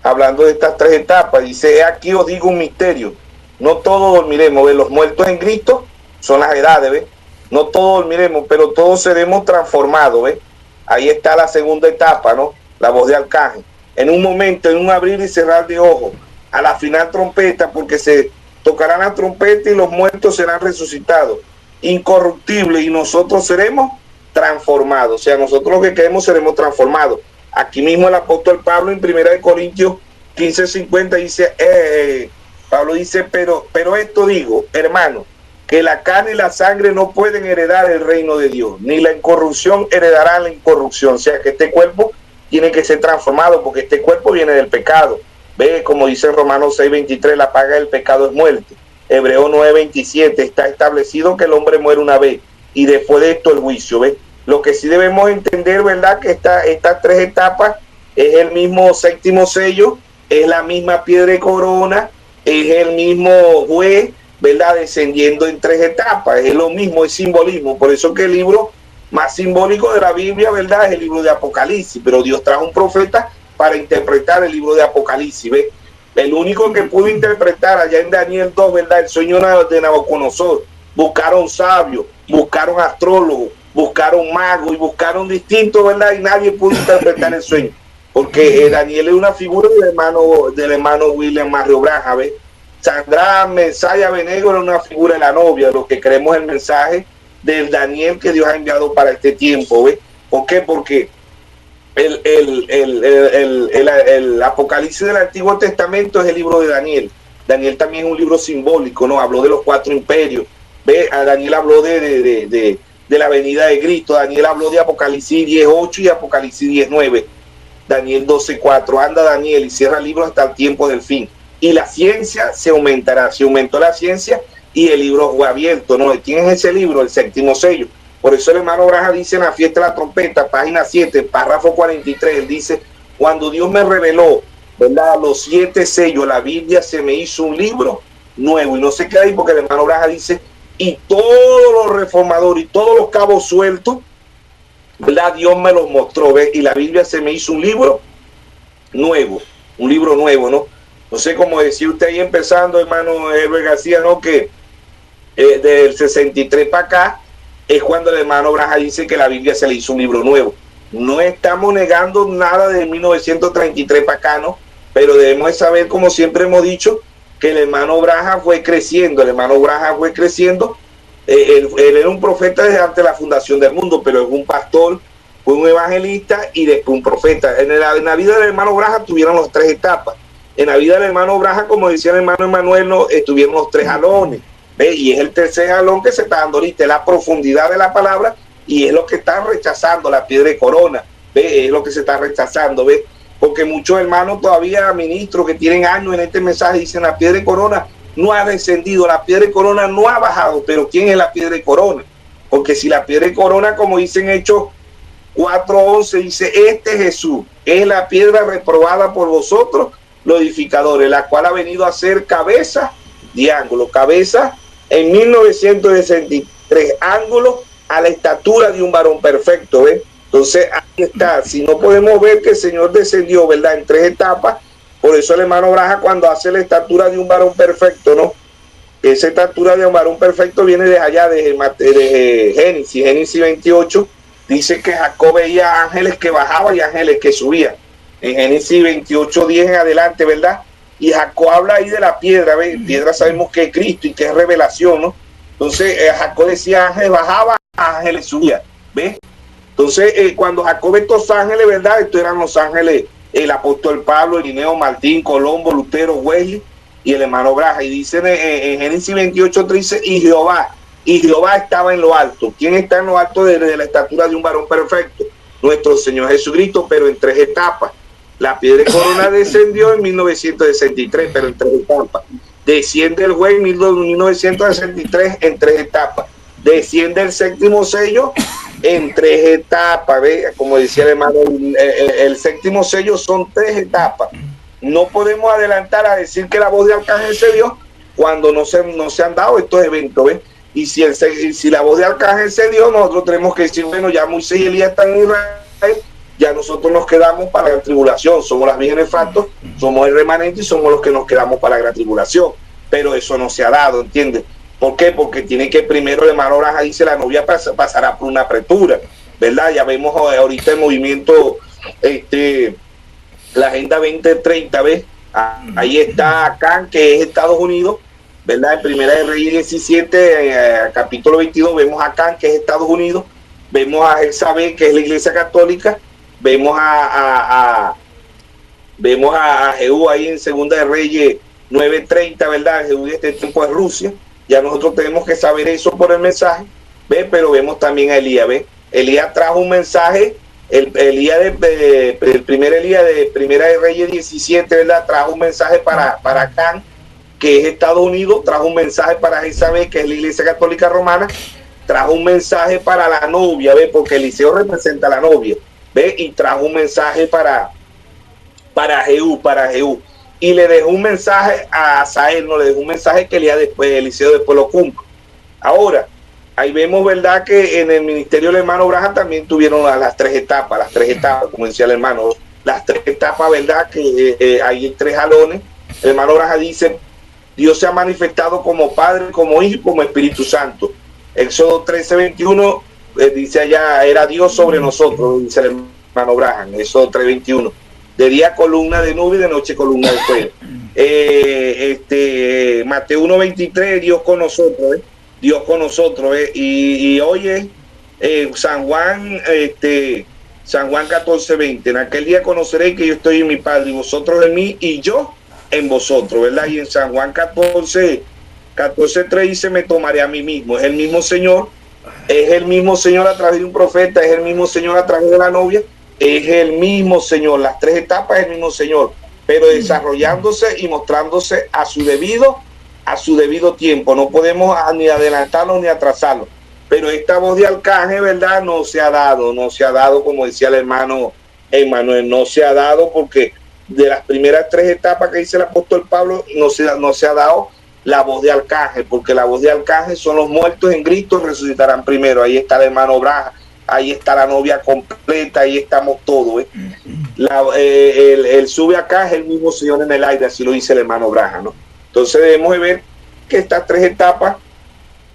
Hablando de estas 3 etapas, dice, aquí os digo un misterio, no todos dormiremos, ¿ves? Los muertos en Cristo son las edades, ¿ves? No todos dormiremos, pero todos seremos transformados, ¿ves? Ahí está la segunda etapa, ¿no? La voz de Arcángel. En un momento, en un abrir y cerrar de ojos, a la final trompeta, porque se tocarán la trompeta y los muertos serán resucitados, incorruptibles, y nosotros seremos transformados. O sea, nosotros los que queremos seremos transformados. Aquí mismo el apóstol Pablo en 1 Corintios 15:50 dice, Pablo dice, pero esto digo, hermano, que la carne y la sangre no pueden heredar el reino de Dios, ni la incorrupción heredará la incorrupción. O sea, que este cuerpo tiene que ser transformado, porque este cuerpo viene del pecado. Ve, como dice en Romanos 6:23, la paga del pecado es muerte. Hebreo 9:27, está establecido que el hombre muere una vez y después de esto el juicio. ¿Ve? Lo que sí debemos entender, ¿verdad? Que estas 3 etapas es el mismo séptimo sello, es la misma piedra de corona, es el mismo juez, ¿verdad? Descendiendo en 3 etapas, es lo mismo, es simbolismo. Por eso que el libro más simbólico de la Biblia, ¿verdad? Es el libro de Apocalipsis, pero Dios trajo un profeta para interpretar el libro de Apocalipsis. ¿Ve? El único que pudo interpretar allá en Daniel 2, ¿verdad? El sueño de Nabucodonosor. Buscaron sabios, buscaron astrólogos, buscaron magos y buscaron distintos, ¿verdad? Y nadie pudo interpretar el sueño, porque Daniel es una figura del hermano William Mario Branham. ¿Ve? Sandra Mensaya Benego era una figura de la novia, lo que creemos el mensaje del Daniel que Dios ha enviado para este tiempo. ¿Ve? ¿Por qué? Porque el Apocalipsis del Antiguo Testamento es el libro de Daniel. Daniel también es un libro simbólico, ¿no? Habló de los 4 imperios. ¿Ve? Daniel habló de la venida de Cristo. Daniel habló de Apocalipsis 10:8 y Apocalipsis 10:9. Daniel 12:4. Anda Daniel y cierra el libro hasta el tiempo del fin. Y la ciencia se aumentará. Se aumentó la ciencia y el libro fue abierto, ¿no? ¿Quién es ese libro? El séptimo sello. Por eso el hermano Braja dice en la fiesta de la trompeta, página 7, párrafo 43, él dice, cuando Dios me reveló, ¿verdad?, los 7 sellos, la Biblia se me hizo un libro nuevo. Y no se queda ahí porque el hermano Braja dice, y todos los reformadores y todos los cabos sueltos, ¿verdad?, Dios me los mostró, ¿ves? Y la Biblia se me hizo un libro nuevo, ¿no? No sé cómo decía usted ahí empezando, hermano Herbert García, ¿no? Que del 63 para acá, es cuando el hermano Braja dice que la Biblia se le hizo un libro nuevo. No estamos negando nada de 1933 para acá, ¿no? Pero debemos de saber, como siempre hemos dicho, que el hermano Braja fue creciendo. Él era un profeta desde antes de la fundación del mundo, pero es un pastor, fue un evangelista y después un profeta. En la vida del hermano Braja tuvieron las 3 etapas. En la vida del hermano Braja, como decía el hermano Emanuel, no, estuvieron los 3 jalones. ¿Ve? Y es el tercer jalón que se está dando ahorita, la profundidad de la palabra, y es lo que están rechazando la piedra de corona. ¿Ve? Es lo que se está rechazando, ¿ve? Porque muchos hermanos todavía, ministros que tienen años en este mensaje, dicen la piedra de corona no ha descendido, la piedra de corona no ha bajado. Pero ¿quién es la piedra de corona? Porque si la piedra de corona, como dicen Hechos 4:11, dice, este Jesús es la piedra reprobada por vosotros, los edificadores, la cual ha venido a ser cabeza de ángulo, cabeza en 1963, ángulo a la estatura de un varón perfecto, ¿ves? Entonces ahí está. Si no podemos ver que el Señor descendió, ¿verdad?, en 3 etapas, por eso el hermano Braja, cuando hace la estatura de un varón perfecto, ¿no?, esa estatura de un varón perfecto viene de allá, de Génesis 28, dice que Jacob veía ángeles que bajaban y ángeles que subían. en Génesis 28:10 en adelante, ¿verdad? Y Jacob habla ahí de la piedra, ¿ves? Piedra sabemos que es Cristo y que es revelación, ¿no? Entonces Jacob decía, ángeles bajaba, ángeles subía, ¿ves? Entonces cuando Jacob ve estos ángeles, ¿verdad? Estos eran los ángeles, el apóstol Pablo, Irineo, Martín, Colombo, Lutero, Wesley y el hermano Braja. Y dice en Génesis 28:13, y Jehová estaba en lo alto. ¿Quién está en lo alto de la estatura de un varón perfecto? Nuestro Señor Jesucristo, pero en 3 etapas. La piedra de corona descendió en 1963, pero en 3 etapas. Desciende el juez en 1963 en 3 etapas. Desciende el 7º sello en 3 etapas. ¿Ve? Como decía el hermano, el 7º sello son 3 etapas. No podemos adelantar a decir que la voz de Arcángel se dio cuando no se han dado estos eventos. ¿Ve? Y si la voz de Arcángel se dio, nosotros tenemos que decir, bueno, ya Moisés y Elías están en Israel, ya nosotros nos quedamos para la tribulación, somos las vírgenes factos, somos el remanente y somos los que nos quedamos para la gran tribulación. Pero eso no se ha dado, ¿entiendes? ¿Por qué? Porque tiene que primero, el hermano Braja dice, la novia pasará por una apretura, ¿verdad? Ya vemos ahorita el movimiento, la Agenda 2030, ¿ves? Ahí está Can, que es Estados Unidos, ¿verdad? En Primera de Reyes 17, capítulo 22, vemos a Can, que es Estados Unidos, vemos a Jezabel, que es la Iglesia Católica, vemos a Jehú ahí en Segunda de Reyes 9:30, ¿verdad? Jehú de este tiempo es Rusia. Ya nosotros tenemos que saber eso por el mensaje, ¿ve? Pero vemos también a Elías, ¿ve? Elías trajo un mensaje, el primer Elías de Primera de Reyes 17, ¿verdad? Trajo un mensaje para Can, que es Estados Unidos, trajo un mensaje para Jezabel, que es la Iglesia Católica Romana, trajo un mensaje para la novia, ¿ve? Porque Eliseo representa a la novia, ¿ve? Y trajo un mensaje para Jehú, y le dejó un mensaje a Asael, no le dejó un mensaje que Eliseo después lo cumple. Ahora, ahí vemos, ¿verdad?, que en el ministerio del hermano Braja también tuvieron las 3 etapas, como decía el hermano, las 3 etapas, ¿verdad?, que hay 3 jalones. El hermano Braja dice, Dios se ha manifestado como Padre, como Hijo y como Espíritu Santo. Éxodo 13:21 dice allá, era Dios sobre nosotros, dice el hermano Braja, Éxodo 3:21. De día columna de nube y de noche columna de fuego. Mateo 1:23, Dios con nosotros, Dios con nosotros. Y oye, San Juan 14:20, en aquel día conoceréis que yo estoy en mi Padre y vosotros en mí y yo en vosotros, ¿verdad? Y en San Juan 14:3 dice, me tomaré a mí mismo. Es el mismo Señor a través de un profeta, es el mismo Señor a través de la novia, es el mismo Señor, las 3 etapas es el mismo Señor, pero desarrollándose y mostrándose a su debido tiempo. No podemos ni adelantarlo ni atrasarlo, pero esta voz de Arcángel, ¿verdad?, no se ha dado, como decía el hermano Emmanuel, no se ha dado porque de las primeras 3 etapas que dice el apóstol Pablo, no se ha dado la voz de Arcángel, porque la voz de Arcángel son los muertos en Cristo, resucitarán primero. Ahí está el hermano Braja, ahí está la novia completa, ahí estamos todos, ¿eh? El sube acá es el mismo Señor en el aire, así lo dice el hermano Braja, ¿no? Entonces debemos de ver que estas 3 etapas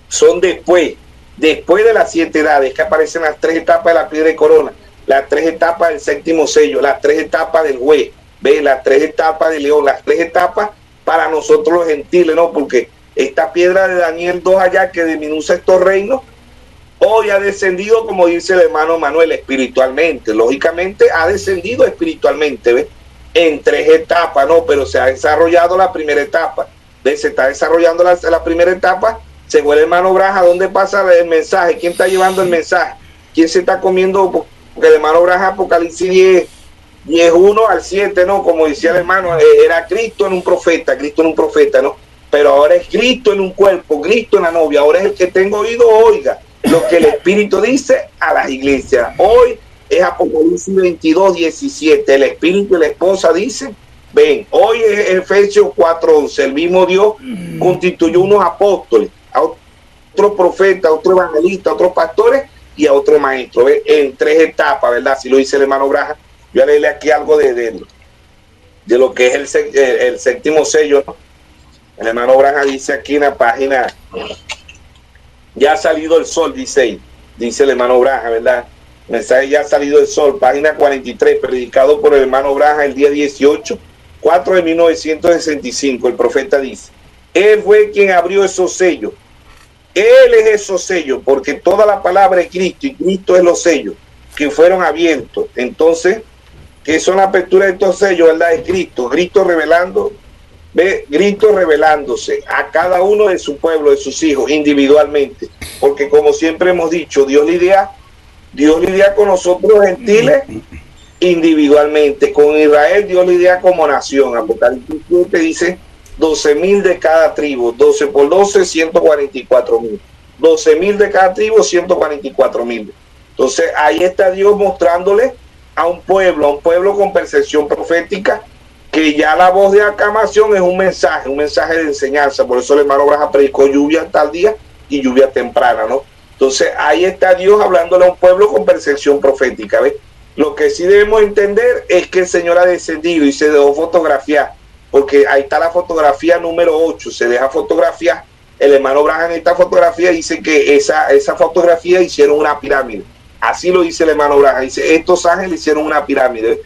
son después de las 7 edades, que aparecen las 3 etapas de la piedra de corona, las 3 etapas del 7º sello, las 3 etapas del juez, ¿ves? Las 3 etapas del león, las 3 etapas para nosotros los gentiles, ¿no? Porque esta piedra de Daniel 2 allá que disminuye estos reinos, hoy ha descendido, como dice el hermano Manuel, espiritualmente. Lógicamente ha descendido espiritualmente, ¿ves? En 3 etapas, ¿no? Pero se ha desarrollado la primera etapa. ¿Ves? Se está desarrollando la primera etapa. Se fue el hermano Braja. ¿Dónde pasa el mensaje? ¿Quién está llevando el mensaje? ¿Quién se está comiendo? Porque el hermano Braja, Apocalipsis 10:1 al 7, ¿no? Como decía el hermano, era Cristo en un profeta, ¿no? Pero ahora es Cristo en un cuerpo, Cristo en la novia. Ahora es el que tengo oído, oiga lo que el Espíritu dice a las iglesias. Hoy es Apocalipsis 22:17. El Espíritu y la esposa dicen, ven. Hoy es Efesios 4:11. El mismo Dios constituyó unos apóstoles, a otros profetas, a otros evangelistas, a otros pastores y a otros maestros, ¿ves? En 3 etapas, ¿verdad? Así lo dice el hermano Braja. Yo voy a leerle aquí algo de lo que es el 7º sello, ¿no? El hermano Braja dice aquí en la página, ya ha salido el sol, dice el hermano Braja, ¿verdad? mensaje ya ha salido del sol, página 43, predicado por el hermano Branham el día 18, 4 de 1965. El profeta dice, él fue quien abrió esos sellos. Él es esos sellos, porque toda la palabra es Cristo y Cristo es los sellos que fueron abiertos. Entonces, ¿qué son la apertura de estos sellos? ¿Verdad? Es Cristo, Cristo revelando, ve, Cristo revelándose a cada uno de su pueblo, de sus hijos, individualmente. Porque como siempre hemos dicho, Dios lidia con nosotros gentiles individualmente. Con Israel Dios lidia como nación. Apocalipsis 7 dice 12,000 de cada tribu, 12 por 12, 144,000. 12,000 de cada tribu, 144,000. Entonces ahí está Dios mostrándole a un pueblo con percepción profética, que ya la voz de aclamación es un mensaje de enseñanza. Por eso el hermano Branham predicó lluvia tal día y lluvia temprana, ¿no? Entonces ahí está Dios hablándole a un pueblo con percepción profética, ¿ves? Lo que sí debemos entender es que el Señor ha descendido y se dejó fotografiar, porque ahí está la fotografía número 8, se deja fotografiar. El hermano Branham en esta fotografía dice que esa fotografía hicieron una pirámide. Así lo dice el hermano Branham, dice, estos ángeles hicieron una pirámide.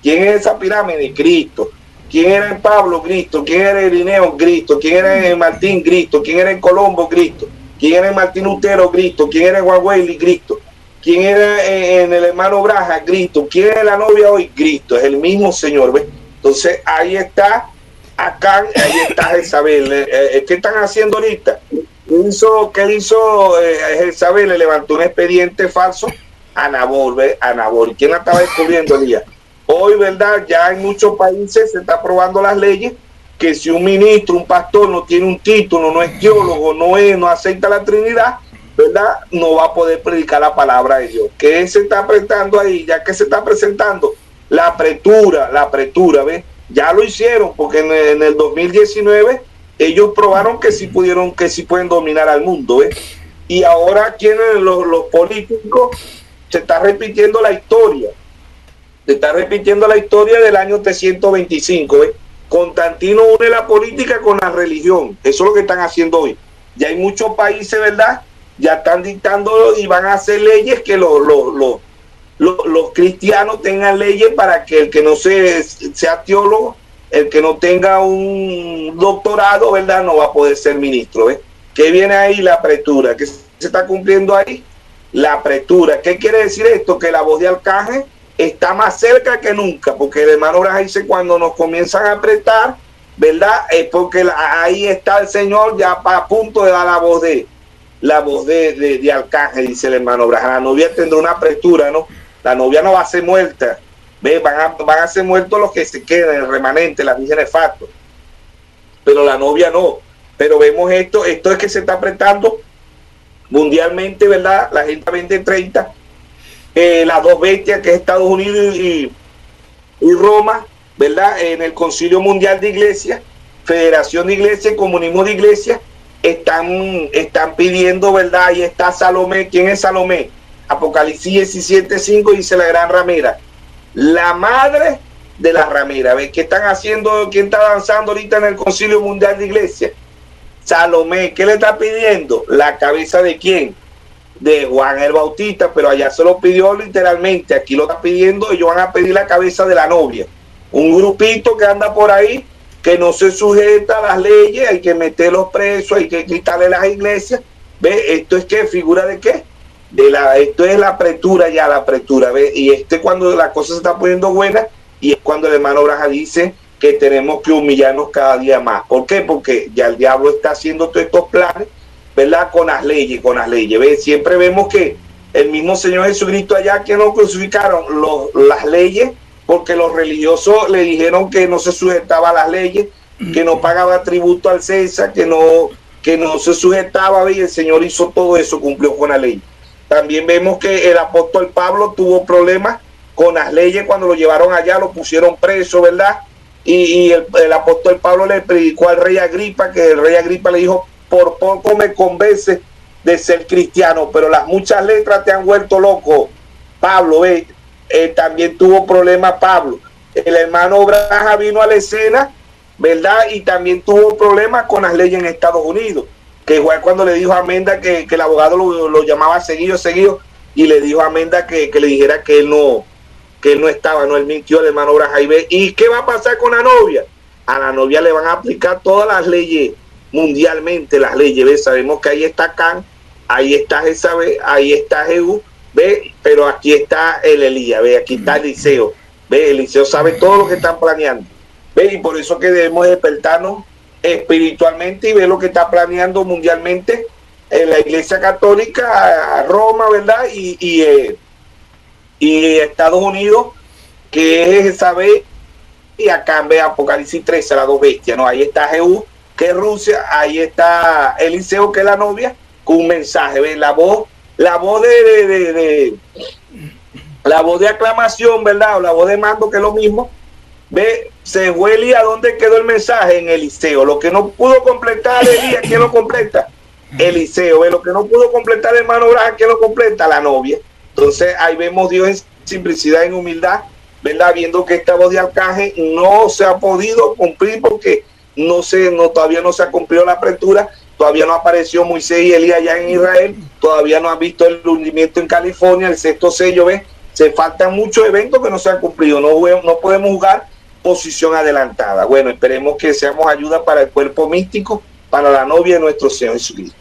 ¿Quién es esa pirámide? Cristo. ¿Quién era el Pablo? Cristo. ¿Quién era el Irineo? Cristo. ¿Quién era el Martín? Cristo. ¿Quién era el Colombo? Cristo. ¿Quién era el Martín Lutero? Cristo. ¿Quién era el Juan Wesley? Cristo. ¿Quién era el hermano Branham? Cristo. ¿Quién es la novia hoy? Cristo. Es el mismo Señor, ¿ves? Entonces ahí está Acán, ahí está Jezabel. ¿Qué están haciendo ahorita? ¿Qué hizo Jezabel? Le levantó un expediente falso a Nabal, ¿ves? A Nabal. ¿Quién la estaba descubriendo, Elías? Hoy, ¿verdad? Ya en muchos países se está aprobando las leyes que si un ministro, un pastor no tiene un título, no es teólogo, no acepta la Trinidad, ¿verdad? No va a poder predicar la palabra de Dios. ¿Qué se está presentando ahí? Ya que se está presentando la apretura, ¿ves? Ya lo hicieron, porque en el 2019 ellos probaron que sí pueden dominar al mundo, ¿ves? Y ahora quieren los políticos, se está repitiendo la historia. Se está repitiendo la historia del año 325, ¿ves? Constantino une la política con la religión. Eso es lo que están haciendo hoy. Ya hay muchos países, ¿verdad? Ya están dictando y van a hacer leyes que los cristianos tengan leyes para que el que no sea teólogo, el que no tenga un doctorado, ¿verdad? No va a poder ser ministro, ¿ves? ¿Qué viene ahí? La apretura. ¿Qué se está cumpliendo ahí? La apretura. ¿Qué quiere decir esto? Que la voz de Arcángel está más cerca que nunca, porque el hermano Branham dice, cuando nos comienzan a apretar, ¿verdad? Es porque ahí está el Señor ya a punto de dar la voz de Arcángel, dice el hermano Branham. La novia tendrá una apretura, ¿no? La novia no va a ser muerta, ¿ves? Van a ser muertos los que se queden, el remanente, las vírgenes facto, pero la novia no. Pero vemos esto es que se está apretando mundialmente, ¿verdad? La gente vende 30. Las dos bestias, que es Estados Unidos y Roma, ¿verdad? En el Concilio Mundial de Iglesias, Federación de Iglesias, Comunismo de Iglesias, están pidiendo, ¿verdad? Ahí está Salomé. ¿Quién es Salomé? Apocalipsis 17:5 dice la gran ramera, la madre de la ramera. ¿Ves qué están haciendo? ¿Quién está avanzando ahorita en el Concilio Mundial de Iglesias? Salomé. ¿Qué le está pidiendo? ¿La cabeza de quién? De Juan el Bautista, pero allá se lo pidió literalmente. Aquí lo está pidiendo, ellos van a pedir la cabeza de la novia. Un grupito que anda por ahí, que no se sujeta a las leyes, hay que meterlos presos, hay que quitarle las iglesias. ¿Ve? ¿Esto es qué? ¿Figura de qué? Esto es la apretura, ya la apretura, ¿ve? Y cuando la cosa se está poniendo buena, y es cuando el hermano Branham dice que tenemos que humillarnos cada día más. ¿Por qué? Porque ya el diablo está haciendo todos estos planes, ¿verdad? Con las leyes, ¿ves? Siempre vemos que el mismo Señor Jesucristo allá, que no crucificaron las leyes, porque los religiosos le dijeron que no se sujetaba a las leyes, que no pagaba tributo al César, que no se sujetaba, ¿ves? Y el Señor hizo todo eso, cumplió con la ley. También vemos que el apóstol Pablo tuvo problemas con las leyes cuando lo llevaron allá, lo pusieron preso, ¿verdad? Y el apóstol Pablo le predicó al rey Agripa, que el rey Agripa le dijo, por poco me convence de ser cristiano, pero las muchas letras te han vuelto loco, Pablo. También tuvo problemas Pablo. El hermano Branham vino a la escena, ¿verdad? Y también tuvo problemas con las leyes en Estados Unidos, que igual cuando le dijo a Menda que el abogado lo llamaba seguido, y le dijo a Menda que le dijera que él no estaba, no, él mintió, el hermano Branham. ¿Y qué va a pasar con la novia? A la novia le van a aplicar todas las leyes mundialmente, las leyes, ¿ves? Sabemos que ahí está Can, ahí está Jezabel, ahí está Jehú, ¿ve? Pero aquí está el Elías, ¿ve? Aquí está Eliseo, ¿ve? Eliseo sabe todo lo que están planeando, ¿ve? Y por eso que debemos despertarnos espiritualmente y ver lo que está planeando mundialmente en la Iglesia Católica, Roma, ¿verdad? Y Estados Unidos, que es Jezabel, y acá en Apocalipsis 13, las dos bestias, ¿no? Ahí está Jehú, que es Rusia, ahí está Eliseo, que es la novia, con un mensaje, ¿ves? La voz de aclamación, ¿verdad? O la voz de mando, que es lo mismo, ¿ve? Se fue Elías, ¿dónde quedó el mensaje? En Eliseo. Lo que no pudo completar Elías, ¿quién lo completa? Eliseo, ¿ve? Lo que no pudo completar el hermano Branham, ¿quién lo completa? La novia. Entonces ahí vemos Dios en simplicidad, en humildad, ¿verdad? Viendo que esta voz de arcángel no se ha podido cumplir porque todavía no se ha cumplido la apertura, todavía no apareció Moisés y Elías allá en Israel, todavía no han visto el hundimiento en California, el sexto sello, ¿ves? Se faltan muchos eventos que no se han cumplido, no podemos jugar posición adelantada. Bueno, esperemos que seamos ayuda para el cuerpo místico, para la novia de nuestro Señor Jesucristo.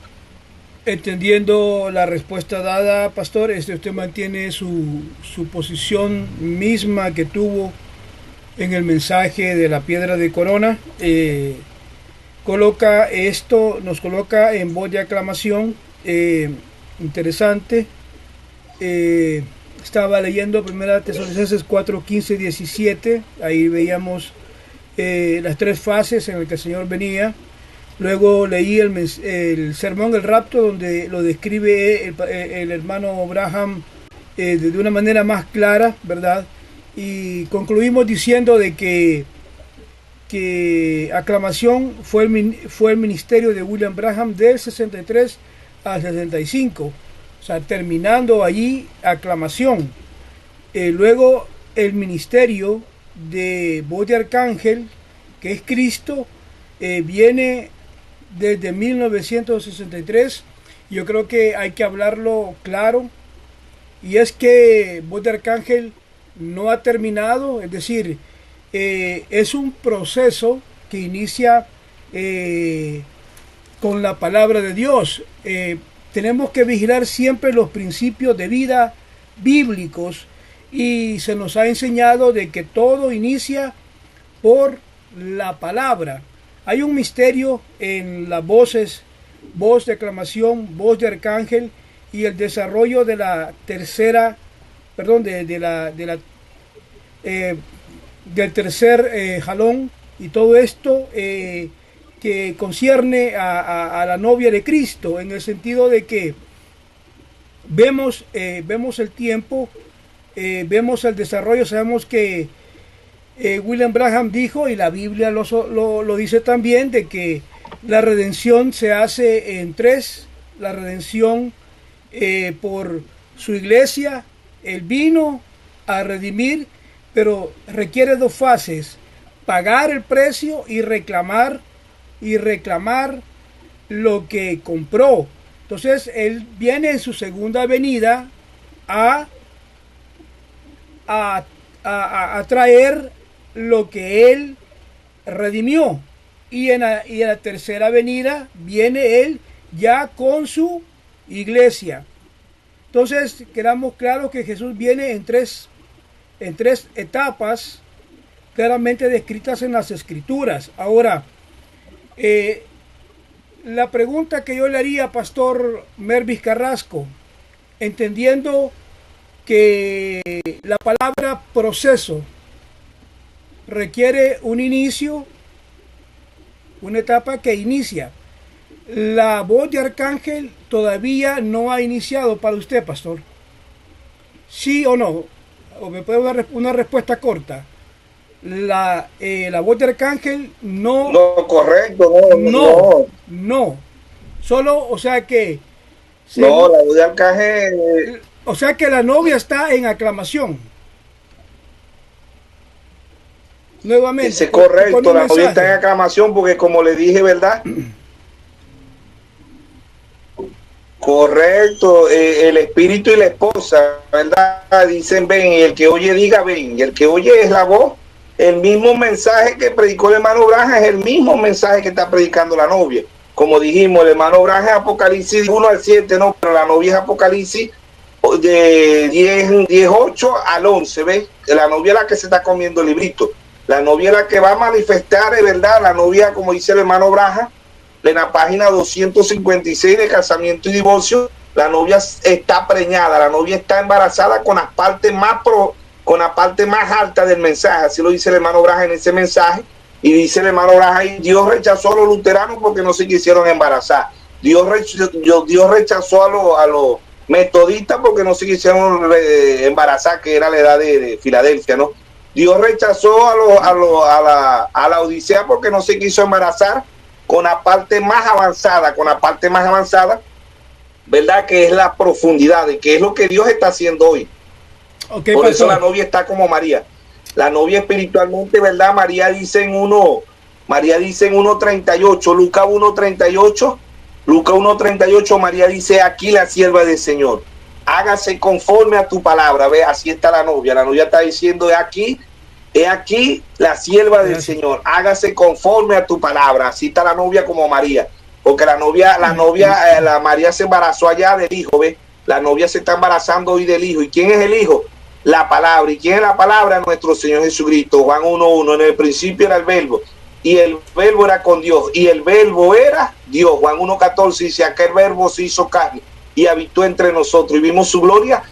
Entendiendo la respuesta dada, pastor, usted mantiene su posición misma que tuvo en el mensaje de la piedra de corona. Nos coloca en voz de aclamación. Interesante. Estaba leyendo 1 Tesalonicenses 4, 15, 17. Ahí veíamos las tres fases en las que el Señor venía. Luego leí el sermón del rapto, donde lo describe el hermano Branham de una manera más clara, ¿verdad? Y concluimos diciendo de que aclamación fue el ministerio de William Branham del 63 al 65, o sea, terminando allí aclamación. Luego el ministerio de voz de arcángel, que es Cristo, viene desde 1963. Yo creo que hay que hablarlo claro, y es que voz de arcángel no ha terminado, es decir, es un proceso que inicia con la palabra de Dios. Tenemos que vigilar siempre los principios de vida bíblicos, y se nos ha enseñado de que todo inicia por la palabra. Hay un misterio en las voces, voz de aclamación, voz de arcángel, y el desarrollo de la tercera, perdón, del tercer jalón, y todo esto que concierne a la novia de Cristo, en el sentido de que vemos el tiempo, vemos el desarrollo. Sabemos que William Branham dijo, y la Biblia lo dice también, de que la redención se hace en tres. La redención por su iglesia. Él vino a redimir, pero requiere dos fases: pagar el precio y reclamar lo que compró. Entonces él viene en su segunda venida a traer lo que él redimió, y en la tercera venida viene él ya con su iglesia. Entonces quedamos claros que Jesús viene en tres etapas claramente descritas en las Escrituras. Ahora, la pregunta que yo le haría, Pastor Mervis Carrasco, entendiendo que la palabra proceso requiere un inicio, una etapa que inicia. La voz de arcángel todavía no ha iniciado para usted, pastor. ¿Sí o no? O me puede dar una respuesta corta. La voz de arcángel no. No, correcto, no. Solo, o sea que. No, la voz de arcángel. O sea que la novia está en aclamación. Nuevamente. Dice correcto, la novia está en aclamación porque, como le dije, ¿verdad? Correcto, el espíritu y la esposa, ¿verdad? Dicen ven, y el que oye diga ven, y el que oye es la voz. El mismo mensaje que predicó el hermano Branham es el mismo mensaje que está predicando la novia. Como dijimos, el hermano Branham es Apocalipsis 1 al 7, no, pero la novia es Apocalipsis de 10, 8 al 11, ¿ves? La novia es la que se está comiendo el librito. La novia es la que va a manifestar, de verdad, la novia, como dice el hermano Branham, en la página 256 de casamiento y divorcio, la novia está preñada, la novia está embarazada con la parte más alta del mensaje, así lo dice el hermano Branham en ese mensaje, y dice el hermano Branham, Dios rechazó a los luteranos porque no se quisieron embarazar, Dios rechazó a los metodistas porque no se quisieron embarazar, que era la edad de Filadelfia, ¿no? Dios rechazó a la Odisea porque no se quiso embarazar con la parte más avanzada, ¿verdad? Que es la profundidad, de que es lo que Dios está haciendo hoy. Okay, por pastor. Eso la novia está como María. La novia espiritualmente, ¿verdad? María dice en 1:38, Lucas 1:38, María dice, aquí la sierva del Señor, hágase conforme a tu palabra. Ve, así está la novia está diciendo, he aquí la sierva del Señor, hágase conforme a tu palabra. Así está la novia como María, porque la María se embarazó allá del hijo, ¿ves? La novia se está embarazando hoy del hijo. ¿Y quién es el hijo? La palabra. ¿Y quién es la palabra? Nuestro Señor Jesucristo. Juan 1:1, en el principio era el verbo, y el verbo era con Dios, y el verbo era Dios. Juan 1:14 dice, aquel verbo se hizo carne y habitó entre nosotros, y vimos su gloria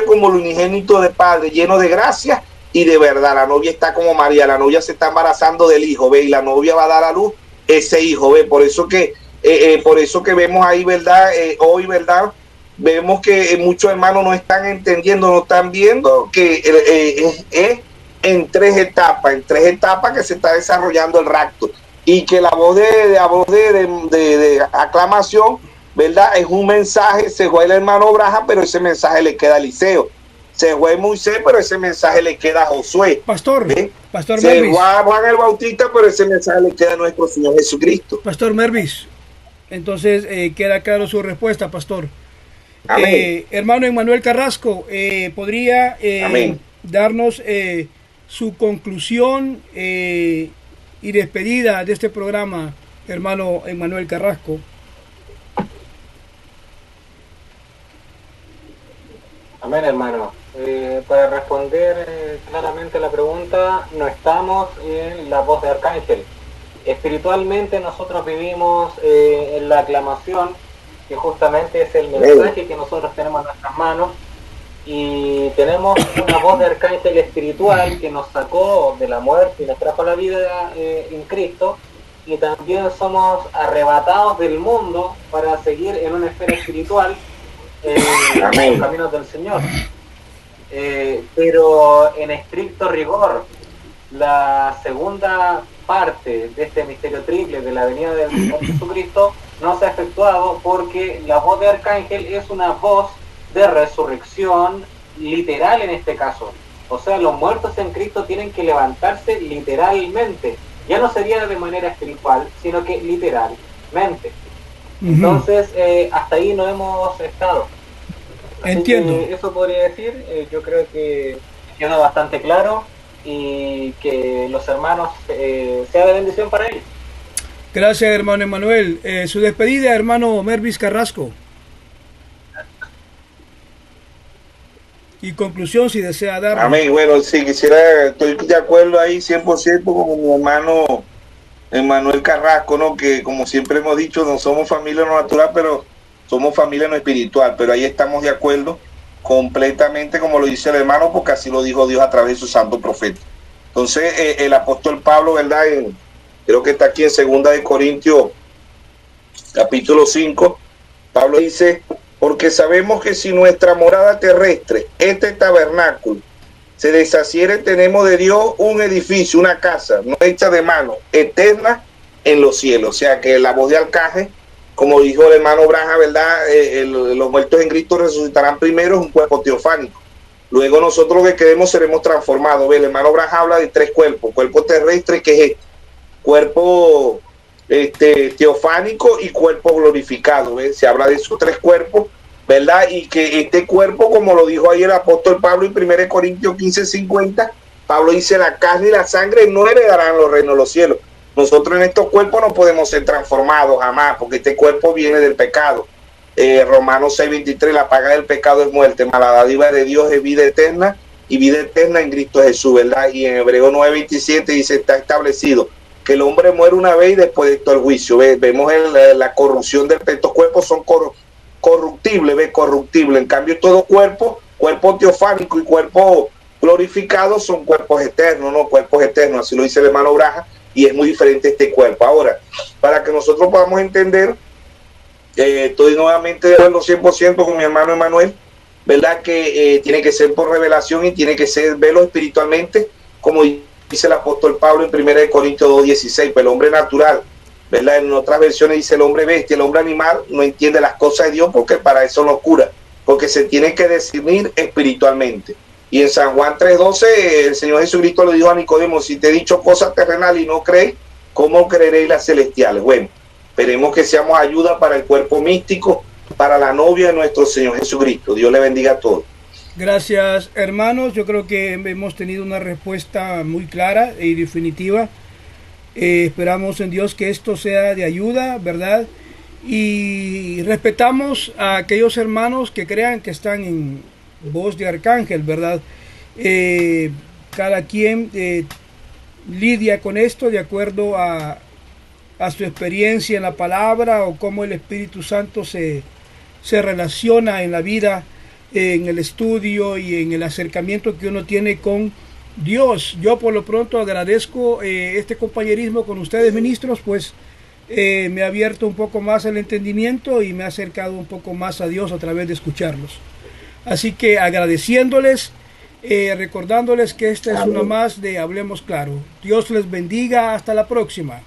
como el unigénito de Padre, lleno de gracia y de verdad. La novia está como María, la novia se está embarazando del hijo, ¿ve? Y la novia va a dar a luz ese hijo, ¿ve? Por eso que vemos ahí, ¿verdad? Hoy, ¿verdad? Vemos que muchos hermanos no están entendiendo, no están viendo que es en tres etapas que se está desarrollando el rapto, y que la voz de aclamación, ¿verdad? Es un mensaje, se fue el hermano Branham, pero ese mensaje le queda a Eliseo. Se fue Moisés, pero ese mensaje le queda a Josué. Pastor se Mervis. fue a Juan el Bautista, pero ese mensaje le queda a nuestro Señor Jesucristo. Pastor Mervis, entonces queda claro su respuesta, pastor. Hermano Emmanuel Carrasco, ¿podría darnos su conclusión y despedida de este programa, hermano Emmanuel Carrasco? Amén, hermano. Para responder claramente la pregunta, no estamos en la voz de Arcángel. Espiritualmente nosotros vivimos en la aclamación, que justamente es el mensaje que nosotros tenemos en nuestras manos, y tenemos una voz de Arcángel espiritual que nos sacó de la muerte y nos trajo a la vida en Cristo, y también somos arrebatados del mundo para seguir en una esfera espiritual en los caminos del Señor. Pero en estricto rigor, la segunda parte de este misterio triple de la venida del Señor Jesucristo no se ha efectuado, porque la voz de Arcángel es una voz de resurrección literal en este caso. O sea, los muertos en Cristo tienen que levantarse literalmente. Ya no sería de manera espiritual, sino que literalmente. Entonces, hasta ahí no hemos estado. Así Entiendo. Que eso podría decir. Yo creo que quedó bastante claro, y que los hermanos sea de bendición para ellos. Gracias, hermano Emmanuel. Su despedida, hermano Mervis Carrasco. Y conclusión, si desea dar. Amén. Bueno, sí, estoy de acuerdo ahí 100% con mi hermano Emmanuel Carrasco, ¿no? Que como siempre hemos dicho, no somos familia no natural, pero somos familia no espiritual. Pero ahí estamos de acuerdo completamente, como lo dice el hermano, porque así lo dijo Dios a través de su santo profeta. Entonces, el apóstol Pablo, ¿verdad? Creo que está aquí en 2 de Corintios, capítulo 5, Pablo dice, porque sabemos que si nuestra morada terrestre, este tabernáculo, se deshaciere, tenemos de Dios un edificio, una casa, no hecha de mano, eterna en los cielos. O sea que la voz de Arcángel, como dijo el hermano Branham, ¿verdad? Los muertos en Cristo resucitarán primero en un cuerpo teofánico. Luego nosotros que quedemos seremos transformados. ¿Ve? El hermano Branham habla de 3 cuerpos. Cuerpo terrestre, que es este. Cuerpo teofánico y cuerpo glorificado. ¿Ves? Se habla de esos tres cuerpos, ¿verdad? Y que este cuerpo, como lo dijo ahí el apóstol Pablo en 1 Corintios 15:50, Pablo dice: la carne y la sangre no heredarán los reinos de los cielos. Nosotros en estos cuerpos no podemos ser transformados jamás, porque este cuerpo viene del pecado. Romanos 6:23, la paga del pecado es muerte, mas la dádiva de Dios es vida eterna, y vida eterna en Cristo Jesús, ¿verdad? Y en Hebreos 9:27 dice: está establecido que el hombre muere una vez y después de esto el juicio. Vemos la corrupción de estos cuerpos, son corruptibles, corruptibles. En cambio, todo cuerpo teofánico y cuerpo glorificado son cuerpos eternos, ¿no? Cuerpos eternos, así lo dice el hermano Braja, y es muy diferente este cuerpo. Ahora, para que nosotros podamos entender, estoy nuevamente de acuerdo 100% con mi hermano Emanuel, ¿verdad? Que tiene que ser por revelación y tiene que ser verlo espiritualmente, como dice el apóstol Pablo en 1 Corintios 2:16, pues el hombre natural, ¿verdad? En otras versiones dice el hombre bestia, el hombre animal no entiende las cosas de Dios porque para eso no cura, porque se tiene que discernir espiritualmente. Y en San Juan 3:12 el Señor Jesucristo le dijo a Nicodemo: si te he dicho cosas terrenales y no crees, ¿cómo creeréis las celestiales? Bueno, esperemos que seamos ayuda para el cuerpo místico, para la novia de nuestro Señor Jesucristo. Dios le bendiga a todos. Gracias, hermanos. Yo creo que hemos tenido una respuesta muy clara y definitiva. Esperamos en Dios que esto sea de ayuda, ¿verdad? Y respetamos a aquellos hermanos que crean que están en voz de arcángel, ¿verdad? Cada quien lidia con esto de acuerdo a su experiencia en la palabra, o cómo el Espíritu Santo se relaciona en la vida, en el estudio y en el acercamiento que uno tiene con Dios. Yo por lo pronto agradezco este compañerismo con ustedes, ministros, pues me ha abierto un poco más el entendimiento y me ha acercado un poco más a Dios a través de escucharlos. Así que agradeciéndoles, recordándoles que esta es una más de Hablemos Claro. Dios les bendiga, hasta la próxima.